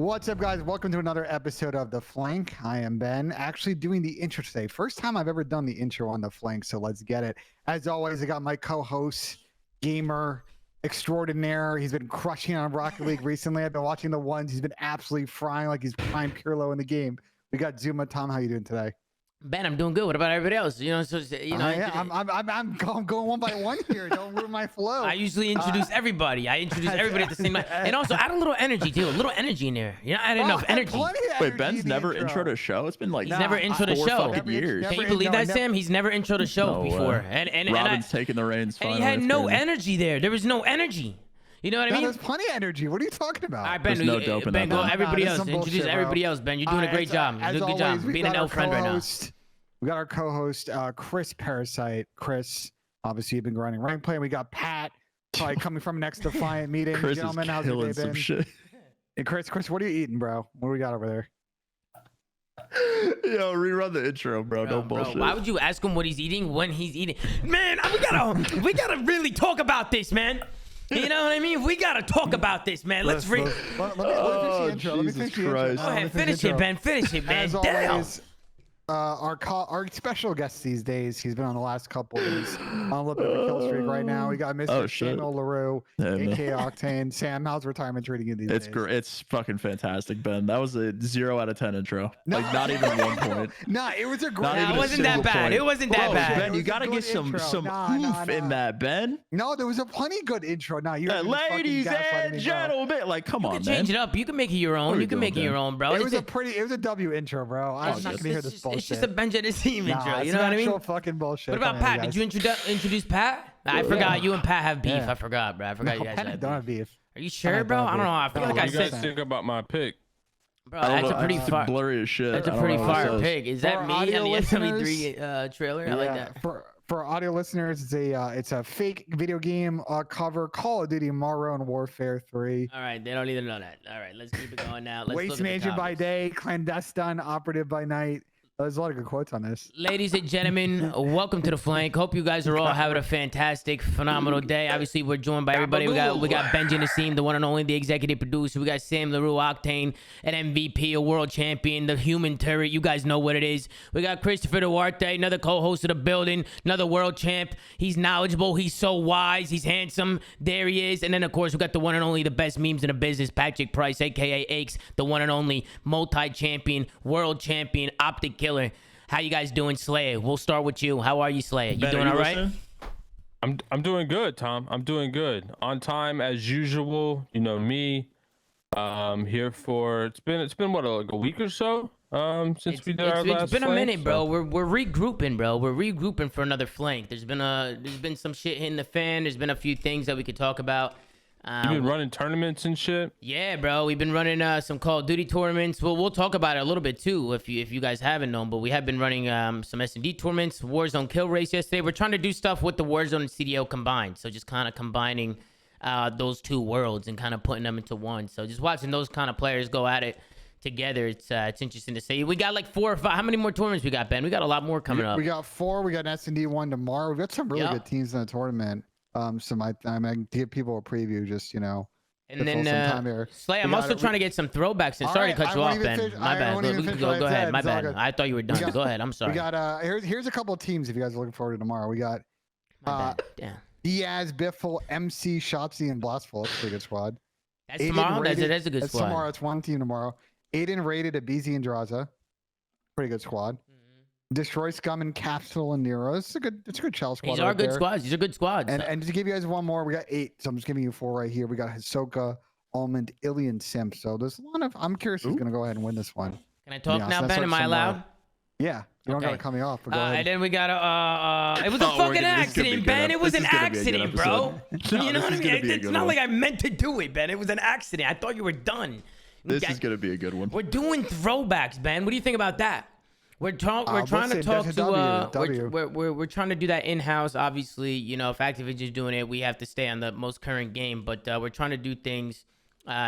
What's up, guys? Welcome to another episode of The Flank. I am Ben, actually doing the intro today. First time I've ever done the intro on The Flank, so let's get it. As always, I got my co-host, gamer extraordinaire. He's been crushing on Rocket League recently. I've been watching the ones. He's been absolutely frying like he's prime Pirlo in the game. We got ZooMaa. Tom, how you doing today? Ben, I'm doing good. What about everybody else? I'm going one by one here. Don't ruin my flow. I usually introduce everybody. I introduce everybody at the same time, and also add a little energy too. A little energy in there. You know, add enough energy. Wait, Ben's never introed a show. It's been like he's never introed a show. Years. Can you believe that, Sam? He's never introed a show before. And Robin's taking the reins. And he had no energy there. There was no energy. You know what I mean? There's plenty of energy. What are you talking about? All right, Ben, there's no dope in Ben, that. go everybody else. Bullshit, Introduce everybody else, Ben. You're doing a great job. You're doing a good job. Being an elf friend right now. We got our co-host, Chris Parasite. Chris, obviously, you've been grinding rank play. We got Pat, probably coming from next Defiant meeting. Chris Gentlemen, is how's your day killing some been? shit. Hey, Chris, what are you eating, bro? What do we got over there? Yo, rerun the intro, bro. No bullshit. Why would you ask him what he's eating when he's eating? Man, we gotta really talk about this, man. You know what I mean? We gotta talk about this, man. Let me finish the intro. Let me finish the intro. Go ahead, finish it, Ben. Finish it, man. As always, our special guest these days, he's been on the last couple of these on a little bit of a kill streak right now. We got Mr. Samuel LaRue, aka Octane. Sam, how's retirement treating you these days? It's great. It's fucking fantastic, Ben. That was a 0 out of 10 intro. Like not even 1 point. Nah, it was a great. It wasn't that bad. Point. It wasn't that bad. Ben, you gotta get some oomph in that, Ben. No, there was a plenty good intro. Now you're ladies and gentlemen, like come on, man. Change it up. You can make it your own. You can make it your own, bro. It was a W intro, bro. I'm not gonna hear this bullshit. It's just a bench of the team intro. You know what I mean? Fucking bullshit. What about Pat? Did you introduce Pat? I forgot you and Pat have beef. I forgot, bro. I forgot you guys don't have beef. Are you sure, bro? I don't know. I feel like I said. What do you guys think about my pick? Bro, that's a pretty fire. Blurry as shit. That's a pretty fire pick. Is that me on the MW3 trailer? I like that. For audio listeners, it's a fake video game cover. Call of Duty Modern Warfare 3. All right, they don't need to know that. All right, let's keep it going now. Waste management by day, clandestine operative by night. There's a lot of good quotes on this. Ladies and gentlemen, welcome to The Flank. Hope you guys are all having a fantastic, phenomenal day. Obviously, we're joined by everybody. We got Benji Nassim, the one and only, the executive producer. We got Sam LaRue, Octane, an MVP, a world champion, the human turret. You guys know what it is. We got Christopher Duarte, another co-host of the building, another world champ. He's knowledgeable. He's so wise. He's handsome. There he is. And then, of course, we got the one and only, the best memes in the business, Patrick Price, a.k.a. Aches, the one and only multi-champion, world champion, optic killer. How you guys doing, Slayer? We'll start with you. How are you, Slayer? You doing all right? I'm doing good, Tom. I'm doing good. On time as usual. You know me. Here for it's been what, like a week or so since we did our last. It's been flank, a minute, bro. We're regrouping, bro. We're regrouping for another flank. There's been some shit hitting the fan. There's been a few things that we could talk about. You've been running tournaments and shit. Yeah, bro. We've been running some Call of Duty tournaments. Well, we'll talk about it a little bit too, if you guys haven't known. But we have been running some S&D tournaments, Warzone kill race yesterday. We're trying to do stuff with the Warzone and CDL combined. So just kind of combining those two worlds and kind of putting them into one. So just watching those kind of players go at it together, it's interesting to see. We got like 4 or 5. How many more tournaments we got, Ben? We got a lot more coming up. We got 4. We got an S&D one tomorrow. We got some really good teams in the tournament. So I can give people a preview, just, you know. And then Slay, I'm also trying to get some throwbacks. And sorry to cut you off, Ben. My bad. Go ahead. My bad. I thought you were done. Go ahead. I'm sorry. We got here's a couple of teams if you guys are looking forward to tomorrow. We got Diaz, Biffle, MC, Shopsy, and Blastful. That's a pretty good squad. That's tomorrow. That's a good squad. Tomorrow. It's one team tomorrow. Aiden rated at BZ and Draza. Pretty good squad. Destroy Scum and Capsule and Nero. It's a good shell squad. These are good squads. These are good squads. And to give you guys one more, we got 8. So I'm just giving you 4 right here. We got Hisoka, Almond, Illy, Simp. So there's a lot of. I'm curious who's gonna go ahead and win this one. Can I talk now, Ben? Am I allowed? Yeah. You don't gotta cut me off. But go ahead. And then we got it was a fucking accident, Ben. It was an accident, bro. You know what I mean? It's not like I meant to do it, Ben. It was an accident. I thought you were done. This is gonna be a good one. We're doing throwbacks, Ben. What do you think about that? We're trying to talk to we're trying to do that in-house. Obviously, you know, if Activision's doing it, we have to stay on the most current game. But we're trying to do things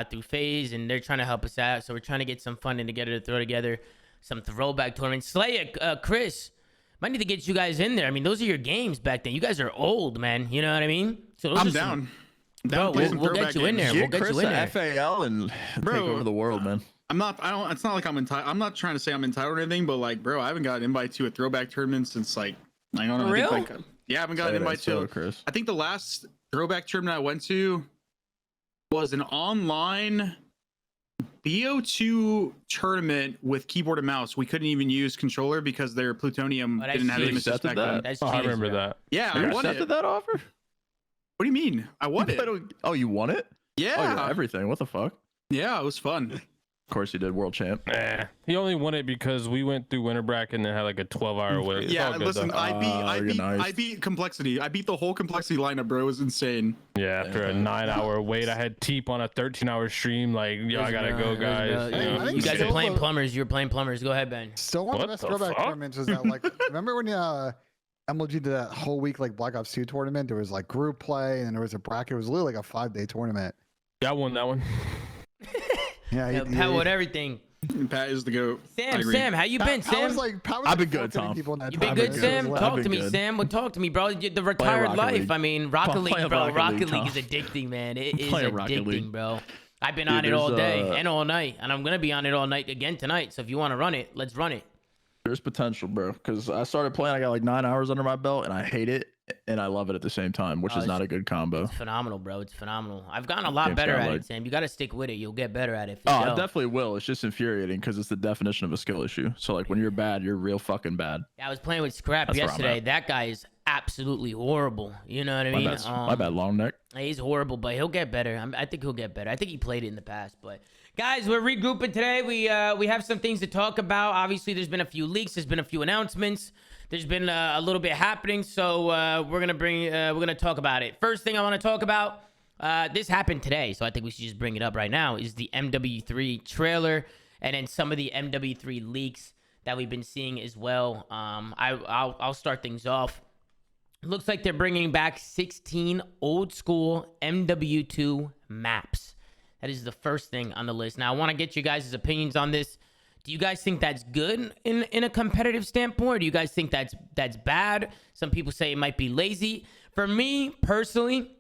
through FaZe, and they're trying to help us out. So we're trying to get some funding together to throw together some throwback tournaments. Slayer, Chris, might need to get you guys in there. I mean, those are your games back then. You guys are old, man. You know what I mean? So I'm down. Bro, we'll get you in there. We'll get you in there. FAL and take over the world, man. I'm not. I don't. It's not like I'm entitled. I'm not trying to say I'm entitled or anything, but like, bro, I haven't got an invite to a throwback tournament since like I don't know. For I think, real? like, yeah, I haven't got an invite to. Chris. I think the last throwback tournament I went to was an online BO2 tournament with keyboard and mouse. We couldn't even use controller because their plutonium Oh, that's didn't have cheap. aim assist back then. That's Oh, I cheese, remember bro. that. Yeah, I You won accepted it. that offer? What do you mean? I won it. Oh, you won it? Yeah. Oh, yeah, everything. What the fuck? Yeah, it was fun. Of course you did, world champ. He only won it because we went through winter bracket and then had like a 12-hour wait. It's Yeah, all good, listen, though. I beat complexity. I beat the whole complexity lineup, bro. It was insane. Yeah, after a 9-hour wait, I had Teep on a 13-hour stream. Like, yo, I gotta go, guys. Hey, You know, think You guys so. are playing plumbers. You're playing plumbers. Go ahead, Ben. Still one of the What best the throwback fuck? tournaments was that like remember when MLG did that whole week like Black Ops 2 tournament? There was like group play and there was a bracket. It was literally like a 5-day tournament. Yeah, I won that one. Yeah, Yeah, Pat with everything. Pat is the goat. I agree. Sam, how you been, I Sam? was like, I've been good, Tom. You been good, Sam? I've Talk been to me, good. Sam. Well, talk to me, bro. The retired Rocket life. League. I mean, Rocket League, Playing bro. Rocket League, League is addicting, man. It is Playing Rocket addicting, League. bro. I've been Dude, on it all there's, day and all night, and I'm gonna be on it all night again tonight. So if you want to run it, let's run it. There's potential, bro. Because I started playing, I got like 9 hours under my belt, and I hate it and I love it at the same time, which is not a good combo. It's phenomenal, bro. It's phenomenal. I've gotten a lot Game's better kinda at like- it, Sam. You got to stick with it. You'll get better at it. For Oh, sure. I definitely will. It's just infuriating because it's the definition of a skill issue. So like when you're bad, you're real fucking bad. Yeah, I was playing with Scrap That's where I'm yesterday. at. That guy is absolutely horrible. You know what I My mean? bad, my bad, long neck. He's horrible, but he'll get better. I think he'll get better. I think he played it in the past. But guys, we're regrouping today. We have some things to talk about. Obviously, there's been a few leaks. There's been a few announcements. There's been a little bit happening. So we're gonna talk about it. First thing I want to talk about. This happened today, so I think we should just bring it up right now. Is the MW3 trailer and then some of the MW3 leaks that we've been seeing as well. I'll start things off. Looks like they're bringing back 16 old school MW2 maps. That is the first thing on the list. Now, I want to get you guys' opinions on this. Do you guys think that's good in a competitive standpoint? Or do you guys think that's bad? Some people say it might be lazy. For me, personally,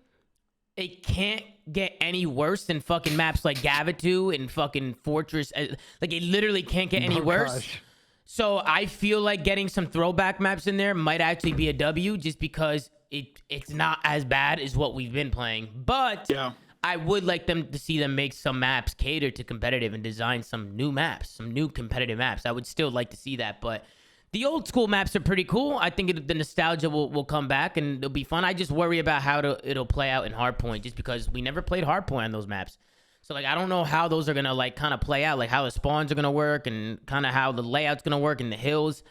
it can't get any worse than fucking maps like Gavitu and fucking Fortress. Like, it literally can't get any worse. Gosh. So I feel like getting some throwback maps in there might actually be a W just because it's not as bad as what we've been playing. But Yeah. I would like them to see them make some maps cater to competitive and design some new maps, some new competitive maps. I would still like to see that, but the old school maps are pretty cool. I think the nostalgia will come back and it'll be fun. I just worry about how it'll play out in Hardpoint just because we never played Hardpoint on those maps. So, like, I don't know how those are going to, like, kind of play out, like how the spawns are going to work and kind of how the layout's going to work in the hills.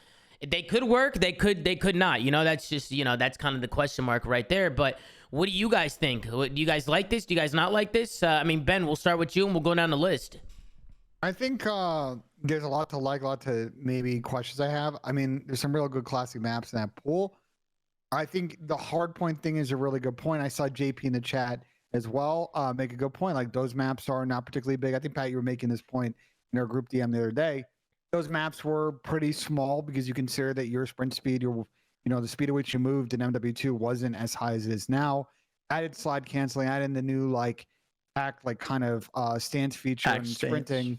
They could work. They could not. You know, that's just, you know, that's kind of the question mark right there. But what do you guys think? Do you guys like this? Do you guys not like this? I mean, Ben, we'll start with you and we'll go down the list. I think there's a lot to like, a lot to maybe questions I have. I mean, there's some real good classic maps in that pool. I think the hard point thing is a really good point. I saw JP in the chat as well make a good point. Like, those maps are not particularly big. I think, Pat, you were making this point in our group DM the other day. Those maps were pretty small because you consider that your sprint speed, the speed at which you moved in MW2 wasn't as high as it is now. Added slide canceling, added in the new kind of stance feature and sprinting.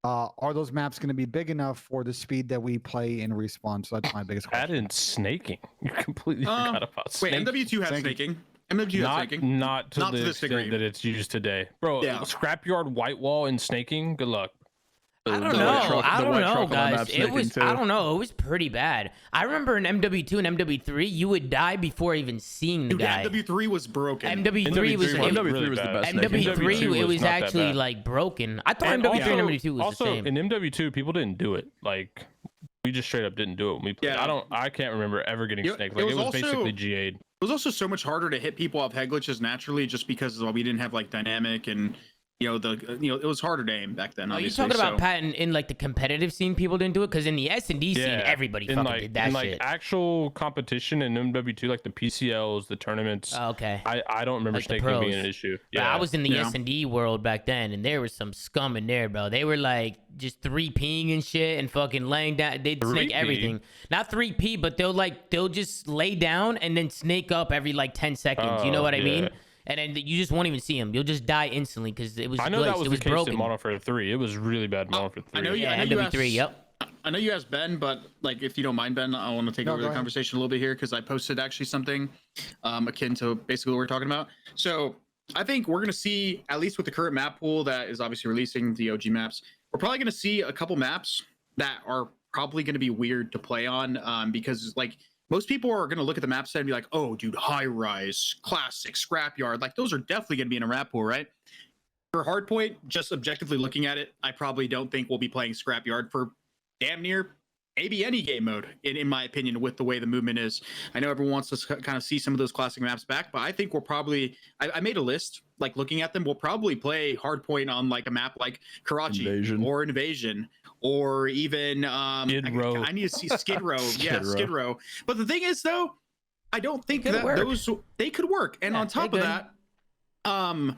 Are those maps going to be big enough for the speed that we play in Respawn? So that's my biggest Add question. in snaking. You completely forgot about Wait, snaking. MW2 has snaking. MW2 has snaking. Not to the this degree. extent that it's used today. Bro, Yeah. scrapyard, white wall, and snaking, good luck. I don't The know. white truck- I the don't white know, truck on my guys. map's It snaking was. too. I don't know. It was pretty bad. I remember in MW2 and MW3, you would die before even seeing the Dude, guy. MW3 was broken. MW3 was. MW3 was the best snaking. MW3, MW2 it was was not that actually bad. like broken. I thought And MW3 and also- MW2 was also, the same. in MW2, people didn't do it. Like, we just straight up didn't do it when we played. Yeah. I can't remember ever getting It- snaked. it Like, was it was also- basically GA'd. It was also so much harder to hit people off head glitches naturally, just because we didn't have like dynamic and it was harder to aim back then. Are you Obviously, talking about so. Pat in like the competitive scene? People didn't do it because in the S&D scene, everybody in fucking like, did that in shit. like actual competition in MW2, like the PCLs, the tournaments. Oh, okay. I don't remember Like the snaking being pros. an issue. But Yeah, I was in the Yeah. S&D world back then, and there was some scum in there, bro. They were like just 3Ping and shit and fucking laying down. They'd snake 3P? everything. Not 3P, but they'll just lay down and then snake up every like 10 seconds. You know Oh, what I yeah. mean? and then you just won't even see them. You'll just die instantly because it was. I know glitched. that was it the was case broken. in Modern Warfare 3. It was really bad in Modern Warfare 3. I know you. Yeah, I know you MW3. asked, Yep. I know you asked Ben, but like, if you don't mind, Ben, I want to take over go the ahead. conversation a little bit here because I posted actually something akin to basically what we're talking about. So I think we're gonna see, at least with the current map pool that is obviously releasing the OG maps, we're probably gonna see a couple maps that are probably gonna be weird to play on because like most people are gonna look at the map set and be like, oh, dude, high rise, classic, scrapyard, like those are definitely gonna be in a map pool, right? For hardpoint, just objectively looking at it, I probably don't think we'll be playing scrapyard for damn near maybe any game mode, in my opinion, with the way the movement is. I know everyone wants to kind of see some of those classic maps back, but I think we'll probably, I made a list, like looking at them, we'll probably play hardpoint on like a map like Karachi Invasion. or Invasion, or even Skid Row. I need to see Skid Row. Yeah, Skid Row. Skid Row. But the thing is, though, I don't think Could that work. they could work. And Yeah, on top they of could. that,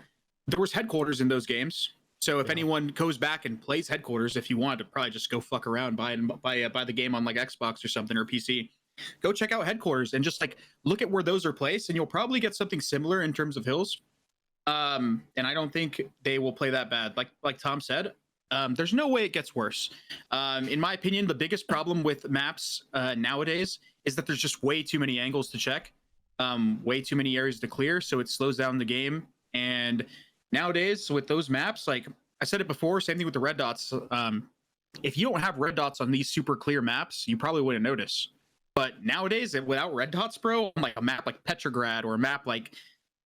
there was headquarters in those games. So if anyone goes back and plays headquarters, if you want to probably just go fuck around, buy the game on like Xbox or something or PC, go check out headquarters and just like look at where those are placed, and you'll probably get something similar in terms of hills. And I don't think they will play that bad. Like Tom said, there's no way it gets worse. In my opinion, the biggest problem with maps nowadays is that there's just way too many angles to check, way too many areas to clear, so it slows down the game. And nowadays with those maps, like I said it before, same thing with the red dots. If you don't have red dots on these super clear maps, you probably wouldn't notice. But nowadays, without red dots, bro, on like a map like Petrograd or a map like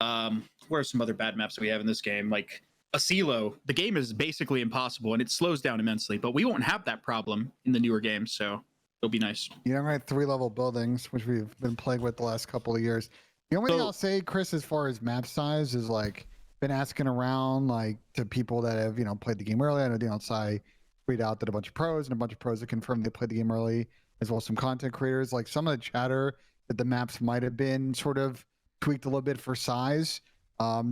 what are some other bad maps that we have in this game, like Asilo, the game is basically impossible and it slows down immensely. But we won't have that problem in the newer games, so it'll be nice. You don't have 3-level buildings, which we've been playing with the last couple of years. The only thing I'll say, Chris, as far as map size is like been asking around like to people that have, you know, played the game early. I know Dion Sai tweeted out that a bunch of pros have confirmed they played the game early, as well as some content creators. Like some of the chatter that the maps might have been sort of tweaked a little bit for size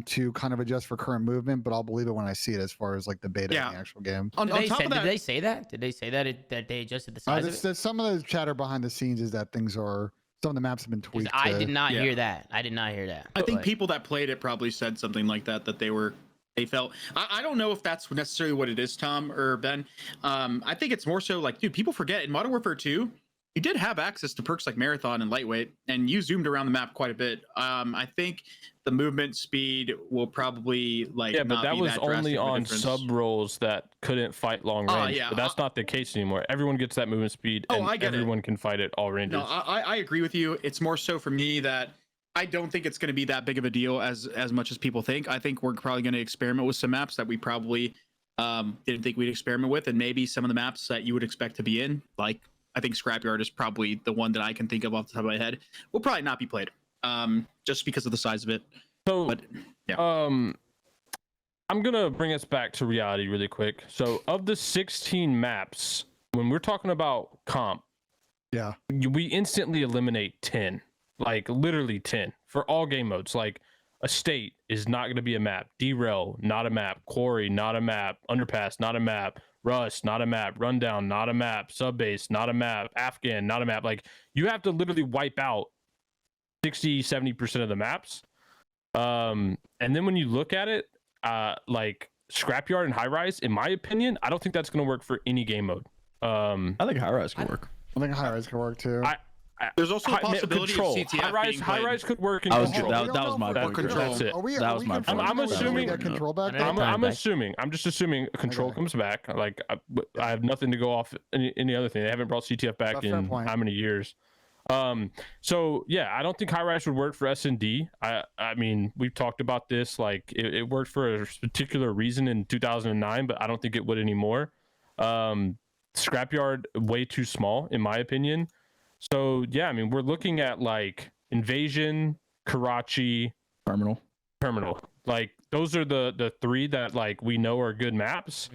to kind of adjust for current movement, but I'll believe it when I see it as far as like the beta in the actual game. On top of that, Did they say that? Did they say that that they adjusted the size of it? Some of the chatter behind the scenes is that some of the maps have been 'Cause tweaked. I did not hear that. I did not hear that. I think But- people that played it probably said something like that they felt. I don't know if that's necessarily what it is, Tom or Ben. I think it's more so like, dude, people forget in Modern Warfare 2, you did have access to perks like Marathon and Lightweight, and you zoomed around the map quite a bit. I think the movement speed will probably like Yeah, but not that be was that only drastic of a on difference. sub roles that couldn't fight long Oh, range. yeah. But that's not the case anymore. Everyone gets that movement speed, Oh, and I get it. everyone can fight at all ranges. No, I agree with you. It's more so for me that I don't think it's going to be that big of a deal as much as people think. I think we're probably going to experiment with some maps that we probably didn't think we'd experiment with, and maybe some of the maps that you would expect to be in, like I think Scrapyard is probably the one that I can think of off the top of my head, will probably not be played just because of the size of it. So, But yeah. I'm gonna bring us back to reality really quick. So, of the 16 maps, when we're talking about comp, Yeah. we instantly eliminate 10, like literally 10 for all game modes. Like Estate is not going to be a map, Derail not a map, Quarry not a map, Underpass not a map, Rust not a map, Rundown not a map, Subbase not a map, Afghan not a map. Like you have to literally wipe out 60-70% of the maps. And then when you look at it, like Scrapyard and High Rise, in my opinion, I don't think that's going to work for any game mode. I think high rise can work. I think high rise can work too. There's also a possibility Control. of CTF High being rise played. could work in I was Control. that was my Or point. Control. That's it. That was my point. I'm assuming- that control back. I know. I'm assuming. I'm just assuming Control Okay. comes back. Like I have nothing to go off any other thing. They haven't brought CTF back That's a fair in point. how many years? So yeah, I don't think High Rise would work for S&D. I mean, we've talked about this. Like it worked for a particular reason in 2009, but I don't think it would anymore. Scrapyard way too small in my opinion. So yeah, I mean, we're looking at like Invasion, Karachi, Terminal. Terminal. Like those are the three that like we know are good maps.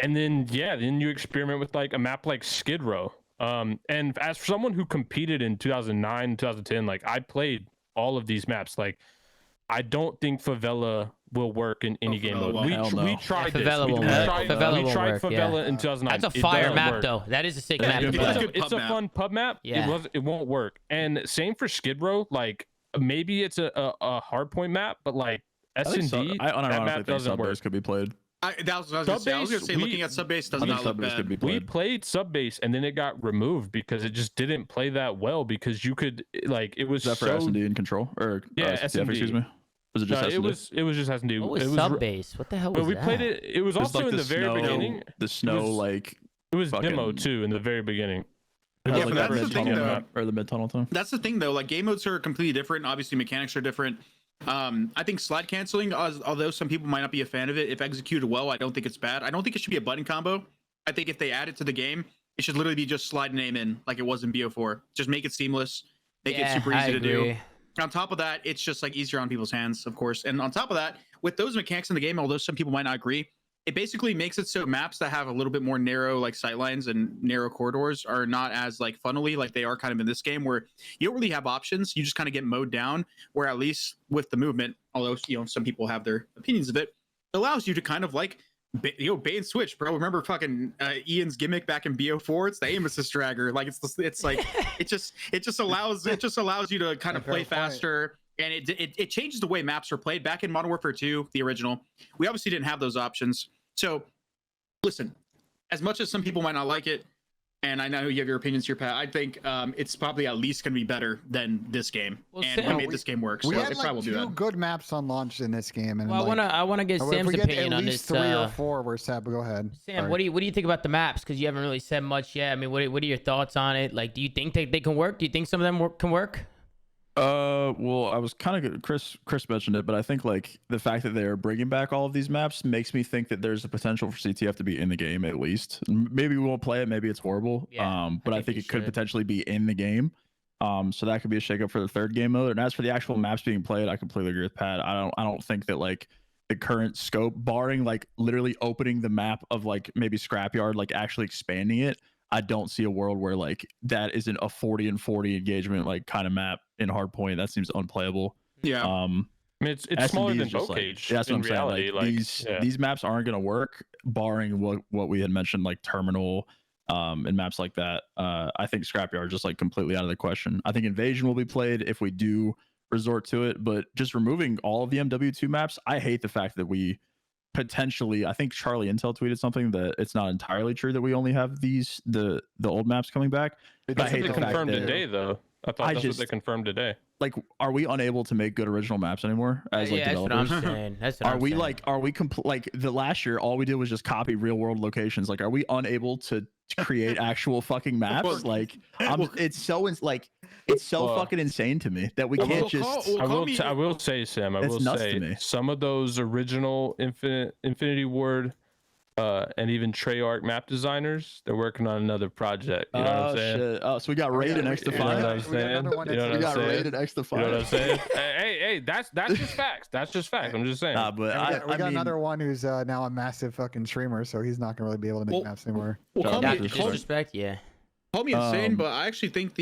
And then then you experiment with like a map like Skid Row. And as for someone who competed in 2009, 2010, like I played all of these maps. Like I don't think Favela will work in any game Favela mode. won't. Hell no. We tried this. Favela We won't tried, work. Favela we won't tried work, Favela in 2009. That's a It fire doesn't map work. though. That is a sick Yeah, map. good to map. play. Good It's pub a map. fun pub map. Yeah. It won't work. And same for Skid Row. Like maybe it's a hard point map, but like S&D, I that map unironically think doesn't work. sub-base could be played. That was what I was going to say. Looking at Subbase does not look sub-base bad. could be We played. played Subbase and then it got removed because it just didn't play that well because you could like it was Is that for so S&D and control or Yeah, CTF, S&D. excuse me? Was it just no, S&D? it was just S&D. What was it was Subbase? What the hell was But we that? played it. It was It's also like in the very snow- beginning. The snow was- like It was fucking- demo too in the very beginning. It has, Yeah, was but like that's the the thing, mid-tunnel though. map or the mid-tunnel thing. That's the thing, though. Like, game modes are completely different. Obviously, mechanics are different. I think slide canceling, although some people might not be a fan of it, if executed well, I don't think it's bad. I don't think it should be a button combo. I think if they add it to the game, it should literally be just slide and aim in like it was in BO4. Just make it seamless, make it super easy to do. On top of that, it's just like easier on people's hands, of course. And on top of that, with those mechanics in the game, although some people might not agree, it basically makes it so maps that have a little bit more narrow like sightlines and narrow corridors are not as like funnily like they are kind of in this game, where you don't really have options. You just kind of get mowed down, where at least with the movement, although some people have their opinions of it, it allows you to kind of like bait and switch, bro. Remember fucking Ian's gimmick back in BO4? It's the aim assist dragger. Like it's like it just allows you to kind of play faster. And it changes the way maps are played. Back in Modern Warfare 2, the original, we obviously didn't have those options. So, listen, as much as some people might not like it, and I know you have your opinions here, Pat, I think it's probably at least going to be better than this game. Well, and Sam, we made this game work, so We it had probably like will do 2 that. good maps on launch in this game, and Well, like, I want to get if Sam's we get opinion at on least this. 3 or 4, we're sad. But go ahead. Sam, Sorry. what do you think about the maps? Because you haven't really said much yet. I mean, what are your thoughts on it? Like, do you think they can work? Do you think some of them can work? Well, I was kind of Chris mentioned it, but I think like the fact that they're bringing back all of these maps makes me think that there's a potential for CTF to be in the game at least. Maybe we won't play it, maybe it's horrible. Yeah, But I think think we it could should. potentially be in the game. So that could be a shakeup for the third game mode. And as for the actual maps being played, I completely agree with Pat. I don't think that like the current scope, barring like literally opening the map of like maybe Scrapyard, like actually expanding it, I don't see a world where like that isn't a 40 and 40 engagement like kind of map in Hardpoint. That seems unplayable. Yeah. I mean, it's S&D smaller than is just, Boat like, Cage. that's what in I'm saying. reality. Like, these maps aren't going to work, barring what we had mentioned, like Terminal, and maps like that. I think Scrapyard is just like completely out of the question. I think Invasion will be played if we do resort to it, but just removing all of the MW2 maps, I hate the fact that we potentially, I think Charlie Intel tweeted something that it's not entirely true that we only have the old maps coming back. But I That's hate what the they fact confirmed that today, though. I thought that's what they confirmed today. like, are we unable to make good original maps anymore as like Yeah, that's what developers? I'm saying. That's what Are I'm we saying. like, are we like the last year, all we did was just copy real world locations. Like, are we unable to create actual fucking maps? Well, Like, well, it's so Well, fucking insane to me that we well, can't we'll just. call- I will say, Sam, I That's will nuts to say me. some of those original Infinity Ward and even Treyarch map designers, they're working on another project. You know what I'm saying? Shit. Oh, so we got raid and X You know what Defiant. I'm saying? another one You know that's- We what I'm got raid saying? and X You know what I'm Defiant. saying? Hey, that's just facts. That's just facts. I'm just saying. Nah, but And we got I mean, another one who's now a massive fucking streamer, so he's not gonna really be able to make Well, maps anymore. Well, call Yeah, me, that's Disrespect, yeah. call me insane, Um, but I actually think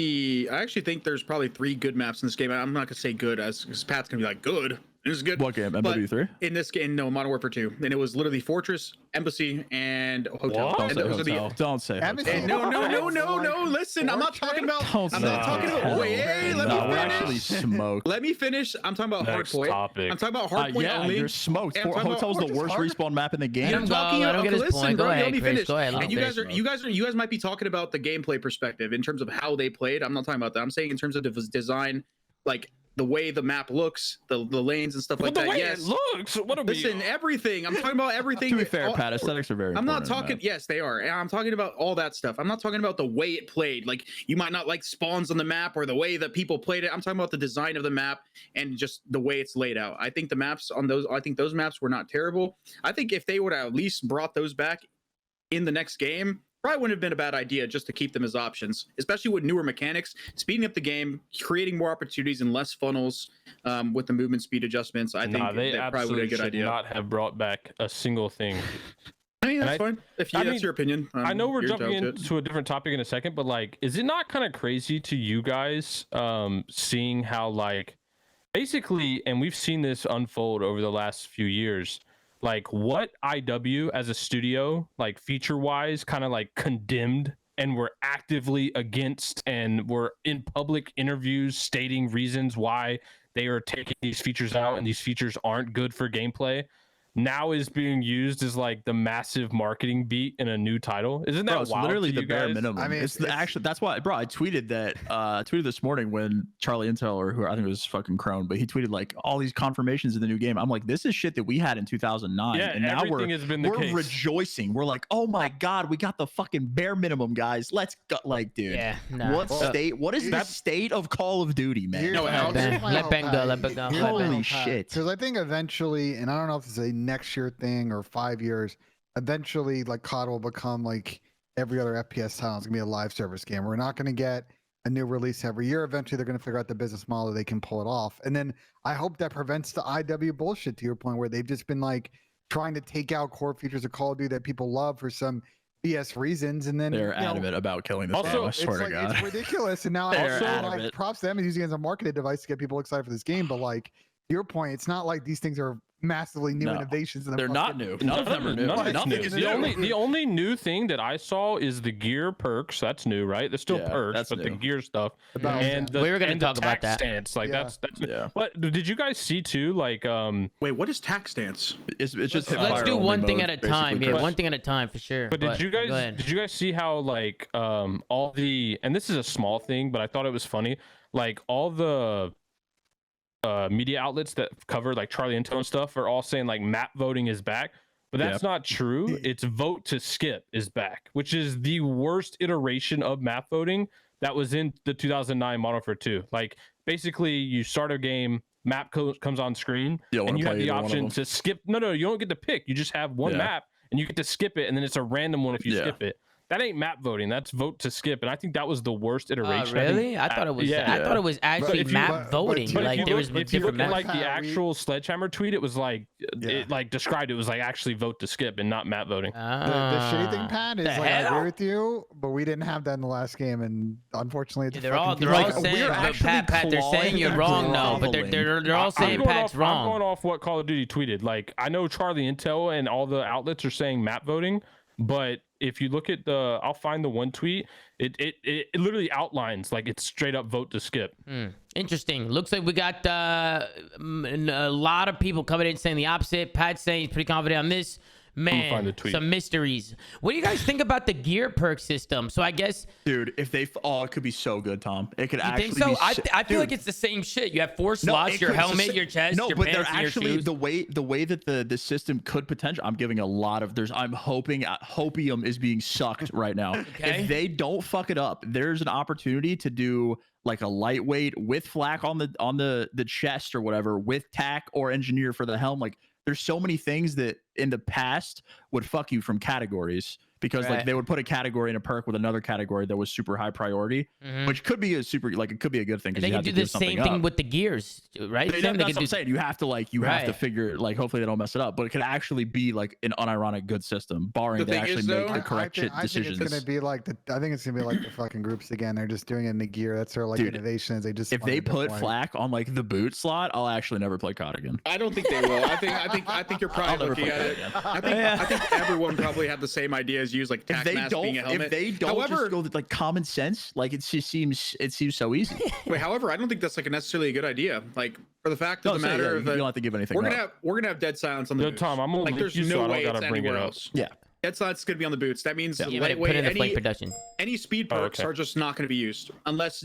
there's probably 3 good maps in this game. I'm not gonna say good because Pat's gonna be like good. This is good. what game? But MW3. in this game, no, Modern Warfare 2, and it was literally Fortress, Embassy, and Hotel. What? Don't And say those are the- hotel. Don't say Embassy- hotel. No. Listen, I'm not talking about. Don't I'm say not talking about. hotel. Wait, hey, let No, me we're finish. actually smoked. Let me finish. I'm talking about Next Hardpoint. topic. I'm talking about Hardpoint Yeah, only. you're smoked. And I'm talking about Hotel's the Fortress worst Hard- respawn map in the game. Let him I'm go, talking let him about. get his Listen, point. Go bro, ahead, let me Chris, finish. go ahead, let And him you guys might be talking about the gameplay perspective in terms of how they played. I'm not talking about that. I'm saying in terms of the design, like the way the map looks, the lanes and stuff like But the that. way Yes. it looks, what are we? Listen, everything. I'm talking about everything. To be fair, all- Pat, aesthetics are very I'm not important in talking. that. Yes, they are. And I'm talking about all that stuff. I'm not talking about the way it played. Like you might not like spawns on the map or the way that people played it. I'm talking about the design of the map and just the way it's laid out. I think the maps on those. I think those maps were not terrible. I think if they would have at least brought those back in the next game, probably wouldn't have been a bad idea just to keep them as options, especially with newer mechanics, speeding up the game, creating more opportunities and less funnels with the movement speed adjustments. I think they that probably would absolutely be a good should idea. not have brought back a single thing. I mean, that's And fine. If you, I that's mean, your opinion. I know we're you're jumping entitled to it. into a different topic in a second, but like, is it not kind of crazy to you guys seeing how like basically, and we've seen this unfold over the last few years, like what IW as a studio, like feature wise, kind of like condemned and were actively against and were in public interviews stating reasons why they are taking these features out and these features aren't good for gameplay, now is being used as like the massive marketing beat in a new title. Isn't that it's wild literally to the you bare guys? minimum. I mean, it's the actual. That's why, bro. I tweeted that. Tweeted this morning when Charlie Intel, or who I think it was fucking Crone, but he tweeted like all these confirmations of the new game. I'm like, this is shit that we had in 2009, Yeah, and now everything has been the we're case. rejoicing. We're like, oh my god, we got the fucking bare minimum, guys. Let's go. Like, dude, Yeah, nah. what state? What is the state of Call of Duty, man? No, Alex, Let Ben go. Let Ben go. Holy shit. Because I think eventually, and I don't know if it's a next year thing or 5 years, eventually like COD will become like every other FPS title. It's gonna be a live service game. We're not gonna get a new release every year. Eventually they're gonna figure out the business model that they can pull it off. And then I hope that prevents the IW bullshit, to your point, where they've just been like trying to take out core features of Call of Duty that people love for some BS reasons, and then They're adamant about killing this Also, game. I it's swear like, to God. it's ridiculous. And now They're also, adamant. like, props to them is using it as a marketing device to get people excited for this game. But like to your point, it's not like these things are massively new No, innovations. In the They're not fucking- new. None of them are new. None of it's Nothing new. is The new. only new thing that I saw is the gear perks. That's new, right? There's still Yeah, perks, that's but the new. gear stuff About- and the, We were gonna and the talk about tax that. stance, like Yeah. that's Yeah. What did you guys see too? Like Wait, what is tax stance? It's just Let's do hipfire one only thing mode, at a time. basically. Yeah, one thing at a time for sure. But did you go guys ahead. see how like all the, and this is a small thing, but I thought it was funny, like all the media outlets that cover like Charlie Intel and stuff are all saying like map voting is back, but that's not true. It's vote to skip is back, which is the worst iteration of map voting that was in the 2009 Modern Warfare 2. Like basically you start a game, map comes on screen, You don't and wanna you have play the either one of option them. to skip. No, you don't get to pick. You just have one Yeah. map and you get to skip it, and then it's a random one if you Yeah. skip it. That ain't map voting. That's vote to skip, and I think that was the worst iteration. I think Really? I thought it was. yeah. I thought it was actually if you- map but voting. if But Like if there you was look, if you different look at maps. like the How we- actual Sledgehammer tweet, it was like it like described it was like actually vote to skip and not map voting. The shitty thing, Ah. Pat, is The like I hell? agree with you, but we didn't have that in the last game, and unfortunately, it's a They're all fucking they're all piece of- saying, we're but actually Pat, they're saying you're wrong clawing though. But they're all saying Pat's I'm going wrong. off what Call of Duty tweeted. Like I know Charlie Intel and all the outlets are saying map voting, but if you look at I'll find the one tweet. It literally outlines like it's straight up vote to skip. Interesting. Looks like we got a lot of people coming in saying the opposite. Pat's saying he's pretty confident on this. find Man, the tweet. some mysteries. What do you guys think about the gear perk system? So I guess Dude, if they, it could be so good, Tom. It could you actually think so. be. I feel Dude, like it's the same shit. You have 4 no, slots: it your could- it's the helmet, sa- your chest, No, your but they're pants, and your actually shoes. the way that the system could potentially. I'm giving a lot of. I'm hoping hopium is being sucked right now. Okay. If they don't fuck it up, there's an opportunity to do like a lightweight with flak on the chest or whatever, with tack or engineer for the helm. Like there's so many things that in the past would fuck you from categories, because Right. like they would put a category in a perk with another category that was super high priority, which could be a super, like it could be a good thing. And 'cause they you can have do to the give something same thing up. with the gears, right? That's Sam? They what can I'm do- saying. You have to have to Right. figure, like, hopefully they don't mess it up, but it could actually be like an unironic good system, barring The they thing actually is, make though, the correct shit I think decisions. it's gonna be like I think it's gonna be like the fucking groups again. They're just doing it in the gear. That's their like Dude, innovations. They just If want they it a different put way. flak on like the boot slot, I'll actually never play COD again. I don't think they will. I think you're I'll probably never looking play at that it. again. I think everyone probably had the same idea as you, like If tack they mask being a helmet. don't just go with like common sense, like it seems so easy. However, I don't think that's like necessarily a good idea. Like for the fact of the So, matter yeah, of you that don't have to give anything we're up. gonna have dead silence on the Yo, boots. Tom, I'm gonna like link there's you, so no I don't way gotta it's bring it anywhere up. else. Yeah. Dead silence is gonna be on the boots. That means You better put in the flame production. any speed Oh, perks okay. are just not going to be used unless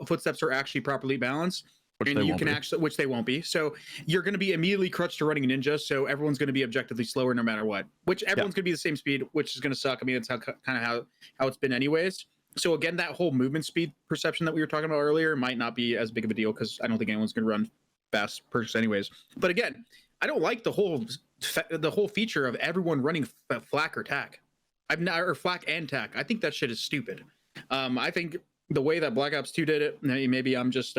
footsteps are actually properly balanced. Which and they you won't can be. actually, which they won't be. So you're going to be immediately crutched to running ninja. So everyone's going to be objectively slower no matter what. Which everyone's going to be the same speed, which is going to suck. I mean, it's kind of how it's been anyways. So again, that whole movement speed perception that we were talking about earlier might not be as big of a deal, because I don't think anyone's going to run fast perks anyways. But again, I don't like the whole feature of everyone running flak or tack. Or flak and tack. I think that shit is stupid. I think the way that Black Ops 2 did it, maybe I'm just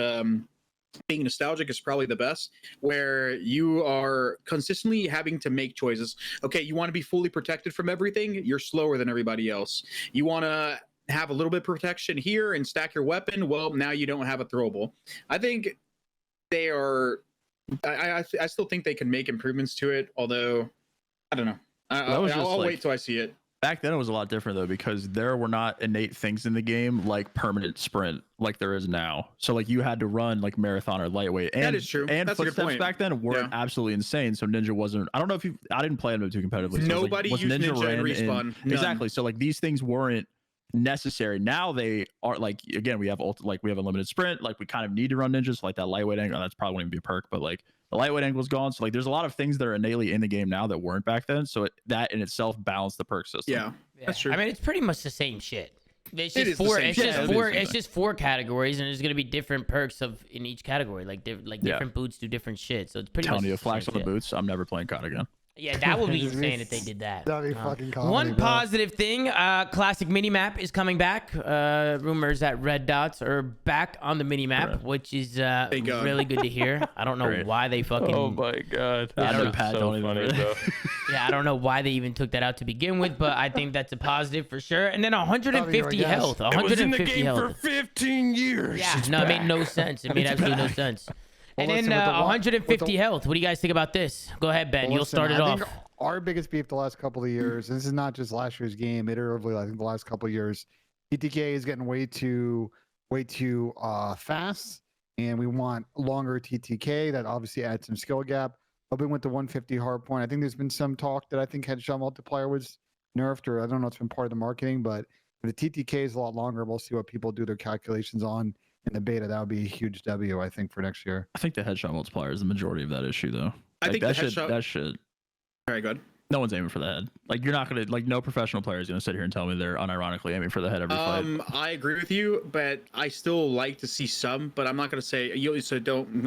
being nostalgic, is probably the best, where you are consistently having to make choices. Okay, you want to be fully protected from everything, you're slower than everybody else. You want to have a little bit of protection here and stack your weapon, well, now you don't have a throwable. I think they are I still think they can make improvements to it, although I don't know. I'll wait till I see it. Back then it was a lot different though, because there were not innate things in the game like permanent sprint like there is now. So like you had to run like marathon or lightweight. And, That is true. And That's a good footsteps point. back then weren't absolutely insane. So Ninja wasn't. I don't know if you. I didn't play MW2 competitively. So Nobody was used Ninja ran and respawn. None. Exactly. So like these things weren't necessary. Now they are. Like again, we have we have a limited sprint. Like we kind of need to run Ninjas. So, like that lightweight angle. That's probably wouldn't even be a perk, but like the lightweight angle is gone. So like there's a lot of things that are innately in the game now that weren't back then. So that in itself balanced the perk system. Yeah, that's true. I mean, it's pretty much the same shit. It's It just is the four. same It's shit. just Yeah, it four. is the It's same just four categories, and there's gonna be different perks in each category. Like Yeah. different boots do different shit. So it's pretty Telling much you, the flax same on the shit. boots. I'm never playing COD again. Yeah, that would be insane if they did that. That'd be fucking comedy, One bro. positive thing, classic minimap is coming back. Rumors that red dots are back on the minimap, Correct. which is Thank God. really good to hear. I don't know Great. why they fucking. Oh my god. I don't know. Pat, so don't even- funny, bro. Yeah, I don't know why they even took that out to begin with, but I think that's a positive for sure. And then 150 guess. health. It was in the 150 game for health. 15 years. Yeah, It's no, it made back. no sense. It made absolutely no sense. Well, And then listen, with the wa- 150 with the- health. What do you guys think about this? Go ahead, Ben. Well, You'll listen, start it I off. think our biggest beef the last couple of years, and this is not just last year's game, iteratively, I think the last couple of years, TTK is getting way too fast, and we want longer TTK. That obviously adds some skill gap. Hoping with the 150 hard point, I think there's been some talk that I think headshot multiplier was nerfed, or I don't know, it's been part of the marketing, but if the TTK is a lot longer, we'll see what people do their calculations on in the beta. That would be a huge W, I think, for next year. I think the headshot multiplier is the majority of that issue, though. I Like, think that the shit. headshot- That shit. All right, good. No one's aiming for the head. Like you're not gonna like no professional player is gonna sit here and tell me they're unironically aiming for the head every fight. I agree with you, but I still like to see some. But I'm not gonna say you. So don't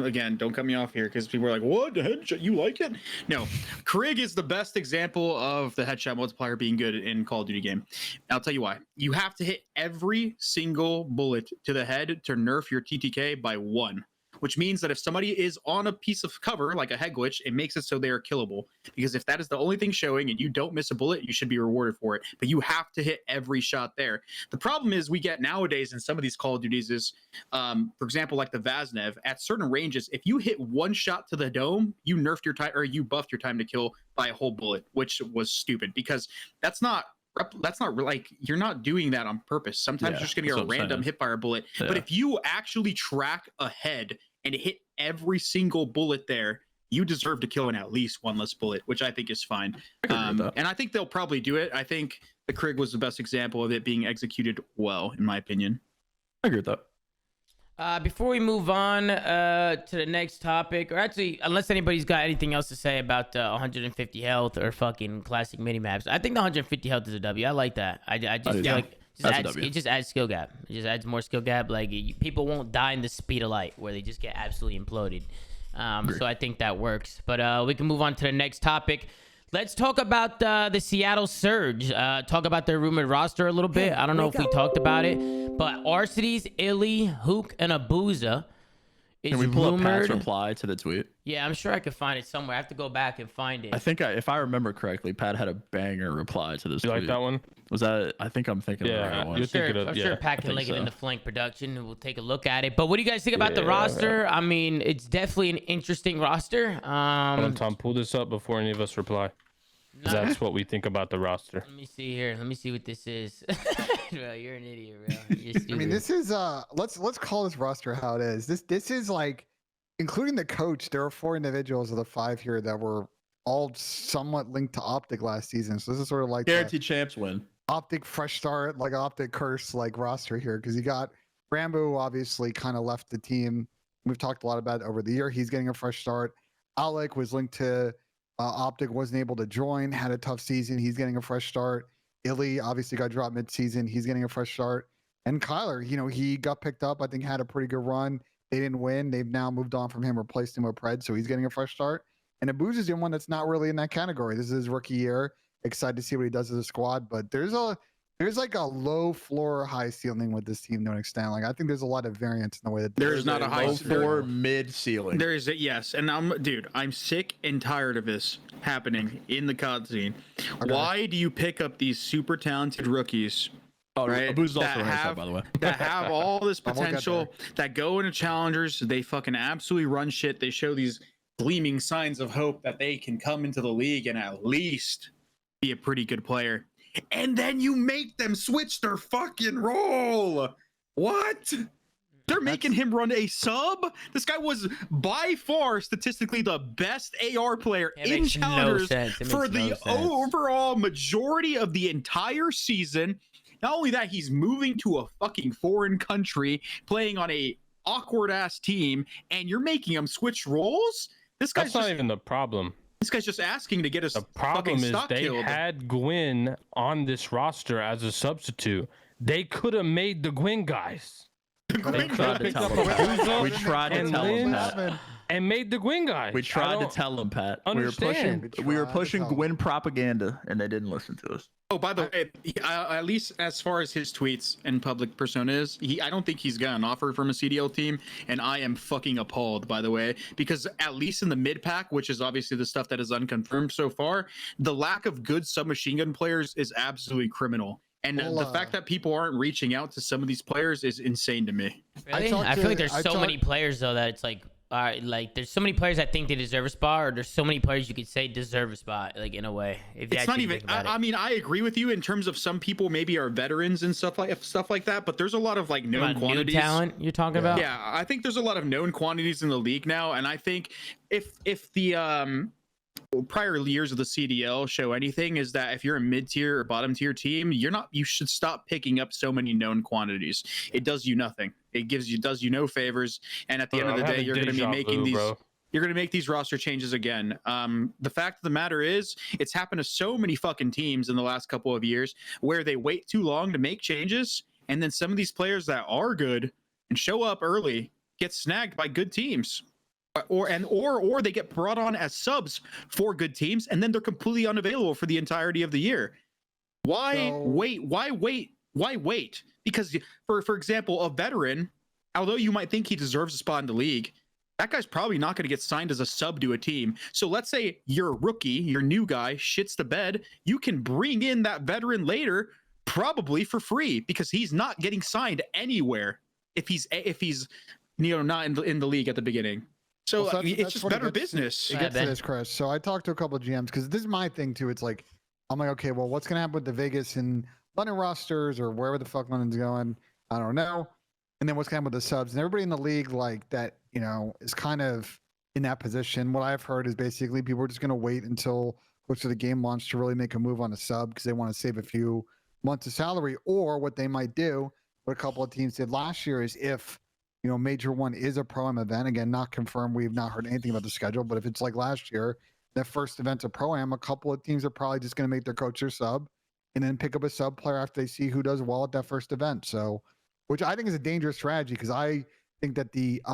cut me off here because people are like, "What the headshot? You like it?" No, Krig is the best example of the headshot multiplier being good in Call of Duty game. I'll tell you why. You have to hit every single bullet to the head to nerf your TTK by 1. Which means that if somebody is on a piece of cover, like a head glitch, it makes it so they are killable. Because if that is the only thing showing and you don't miss a bullet, you should be rewarded for it. But you have to hit every shot there. The problem is we get nowadays in some of these Call of Duties is, for example, like the Vaznev, at certain ranges, if you hit one shot to the dome, you nerfed your time or you buffed your time to kill by a whole bullet, which was stupid because that's not like you're not doing that on purpose. Sometimes Yeah, you're just gonna get that's a what I'm random saying. hipfire bullet. Yeah. But if you actually track ahead and hit every single bullet there, you deserve to kill in at least one less bullet, which I think is fine. I can agree with that. And I think they'll probably do it. I think the Krig was the best example of it being executed well, in my opinion. I agree with that. Before we move on to the next topic, or actually, unless anybody's got anything else to say about 150 health or fucking classic minimaps, I think the 150 health is a W. I like that. I just feel like it just adds skill gap. It just adds more skill gap. Like people won't die in the speed of light where they just get absolutely imploded. So I think that works. But we can move on to the next topic. Let's talk about the Seattle Surge. Talk about their rumored roster a little bit. I don't know if we talked about it, but Arcides, Illy, Hook, and Abuza is Can we pull up Pat's rumored. reply to the tweet? Yeah, I'm sure I could find it somewhere. I have to go back and find it. I think if I remember correctly, Pat had a banger reply to this You tweet. like that one? Was that? I think I'm thinking of the Yeah, right one. you're thinking I'm of- sure yeah, Pat I can think link it in so. the flank production and we'll take a look at it. But what do you guys think about the Yeah, roster? I mean, it's definitely an interesting roster. Hold on, Tom, pull this up before any of us reply. 'Cause Nah. That's what we think about the roster. Let me see here. Let me see what this is. Bro, you're an idiot, bro. You're stupid. I mean, this is let's call this roster how it is. This is like, including the coach, there are 4 individuals of the 5 here that were all somewhat linked to Optic last season. So this is sort of like the Guaranteed champs win. Optic fresh start, like Optic curse, like roster here, because you got Rambo, who obviously kind of left the team. We've talked a lot about it over the year. He's getting a fresh start. Alec was linked to Optic, wasn't able to join, had a tough season. He's getting a fresh start. Illy obviously got dropped mid-season. He's getting a fresh start. And Kyler, he got picked up. I think had a pretty good run. They didn't win. They've now moved on from him, replaced him with Pred, so he's getting a fresh start. And Abuz is the one that's not really in that category. This is his rookie year. Excited to see what he does as a squad, but there's like a low floor, high ceiling with this team to an extent. Like I think there's a lot of variance in the way that There's not a high low floor, mid ceiling. There is a yes, and I'm sick and tired of this happening in the COD scene. Okay. Why do you pick up these super talented rookies Oh, right, Abuz is also that a nice have- by the way. that have all this But we'll get potential, that go into challengers? They fucking absolutely run shit. They show these gleaming signs of hope that they can come into the league and at least be a pretty good player. and then you make them switch their fucking role. What? They're making him run a sub. This guy was by far statistically the best AR player in challengers for the overall majority of the entire season. Not only that, he's moving to a fucking foreign country, playing on a awkward ass team, and you're making him switch roles. This guy's That's not even the problem. This guy's just asking to get us. The problem is they killed. had Gwyn on this roster as a substitute. They could have made the Gwyn guys. We tried to tell him, Pat. We tried to tell him, Pat. And made the Gwyn guys. We tried to tell him, Pat. Understand. We were pushing Gwyn propaganda, and they didn't listen to us. Oh, by the way, at least as far as his tweets and public persona is, I don't think he's got an offer from a CDL team, and I am fucking appalled, by the way, because at least in the mid pack, which is obviously the stuff that is unconfirmed so far, the lack of good submachine gun players is absolutely criminal. And the fact that people aren't reaching out to some of these players is insane to me. Really? I feel like there's so many players though that it's like there's so many players that think they deserve a spot, or there's so many players you could say deserve a spot, like in a way. If it's not even. I mean, I agree with you in terms of some people maybe are veterans and stuff like that, but there's a lot of like known quantities. New talent you're talking about? Yeah, I think there's a lot of known quantities in the league now, and I think if the prior years of the CDL show anything, is that if you're a mid-tier or bottom-tier team, you should stop picking up so many known quantities. It does you nothing. It does you no favors, and at the end of the day, you're going to be making these. You're going to make these roster changes again. The fact of the matter is, it's happened to so many fucking teams in the last couple of years where they wait too long to make changes, and then some of these players that are good and show up early get snagged by good teams. Or they get brought on as subs for good teams, and then they're completely unavailable for the entirety of the year. Why wait? Because for example, a veteran, although you might think he deserves a spot in the league, that guy's probably not going to get signed as a sub to a team. So let's say you're a rookie, your new guy shits the bed, you can bring in that veteran later, probably for free, because he's not getting signed anywhere if he's not in the league at the beginning. So it's just better business. It gets to this, Chris. So I talked to a couple of GMs because this is my thing too. It's like, I'm like, okay, well, what's going to happen with the Vegas and London rosters or wherever the fuck London's going? I don't know. And then what's going to happen with the subs? And everybody in the league like that, is kind of in that position. What I've heard is basically people are just going to wait until close to the game launch to really make a move on a sub because they want to save a few months of salary. Or what they might do, what a couple of teams did last year, is if Major 1 is a Pro-Am event. Again, not confirmed. We've not heard anything about the schedule, but if it's like last year, the first event's a Pro-Am, a couple of teams are probably just going to make their coach their sub and then pick up a sub player after they see who does well at that first event. So, which I think is a dangerous strategy because I think that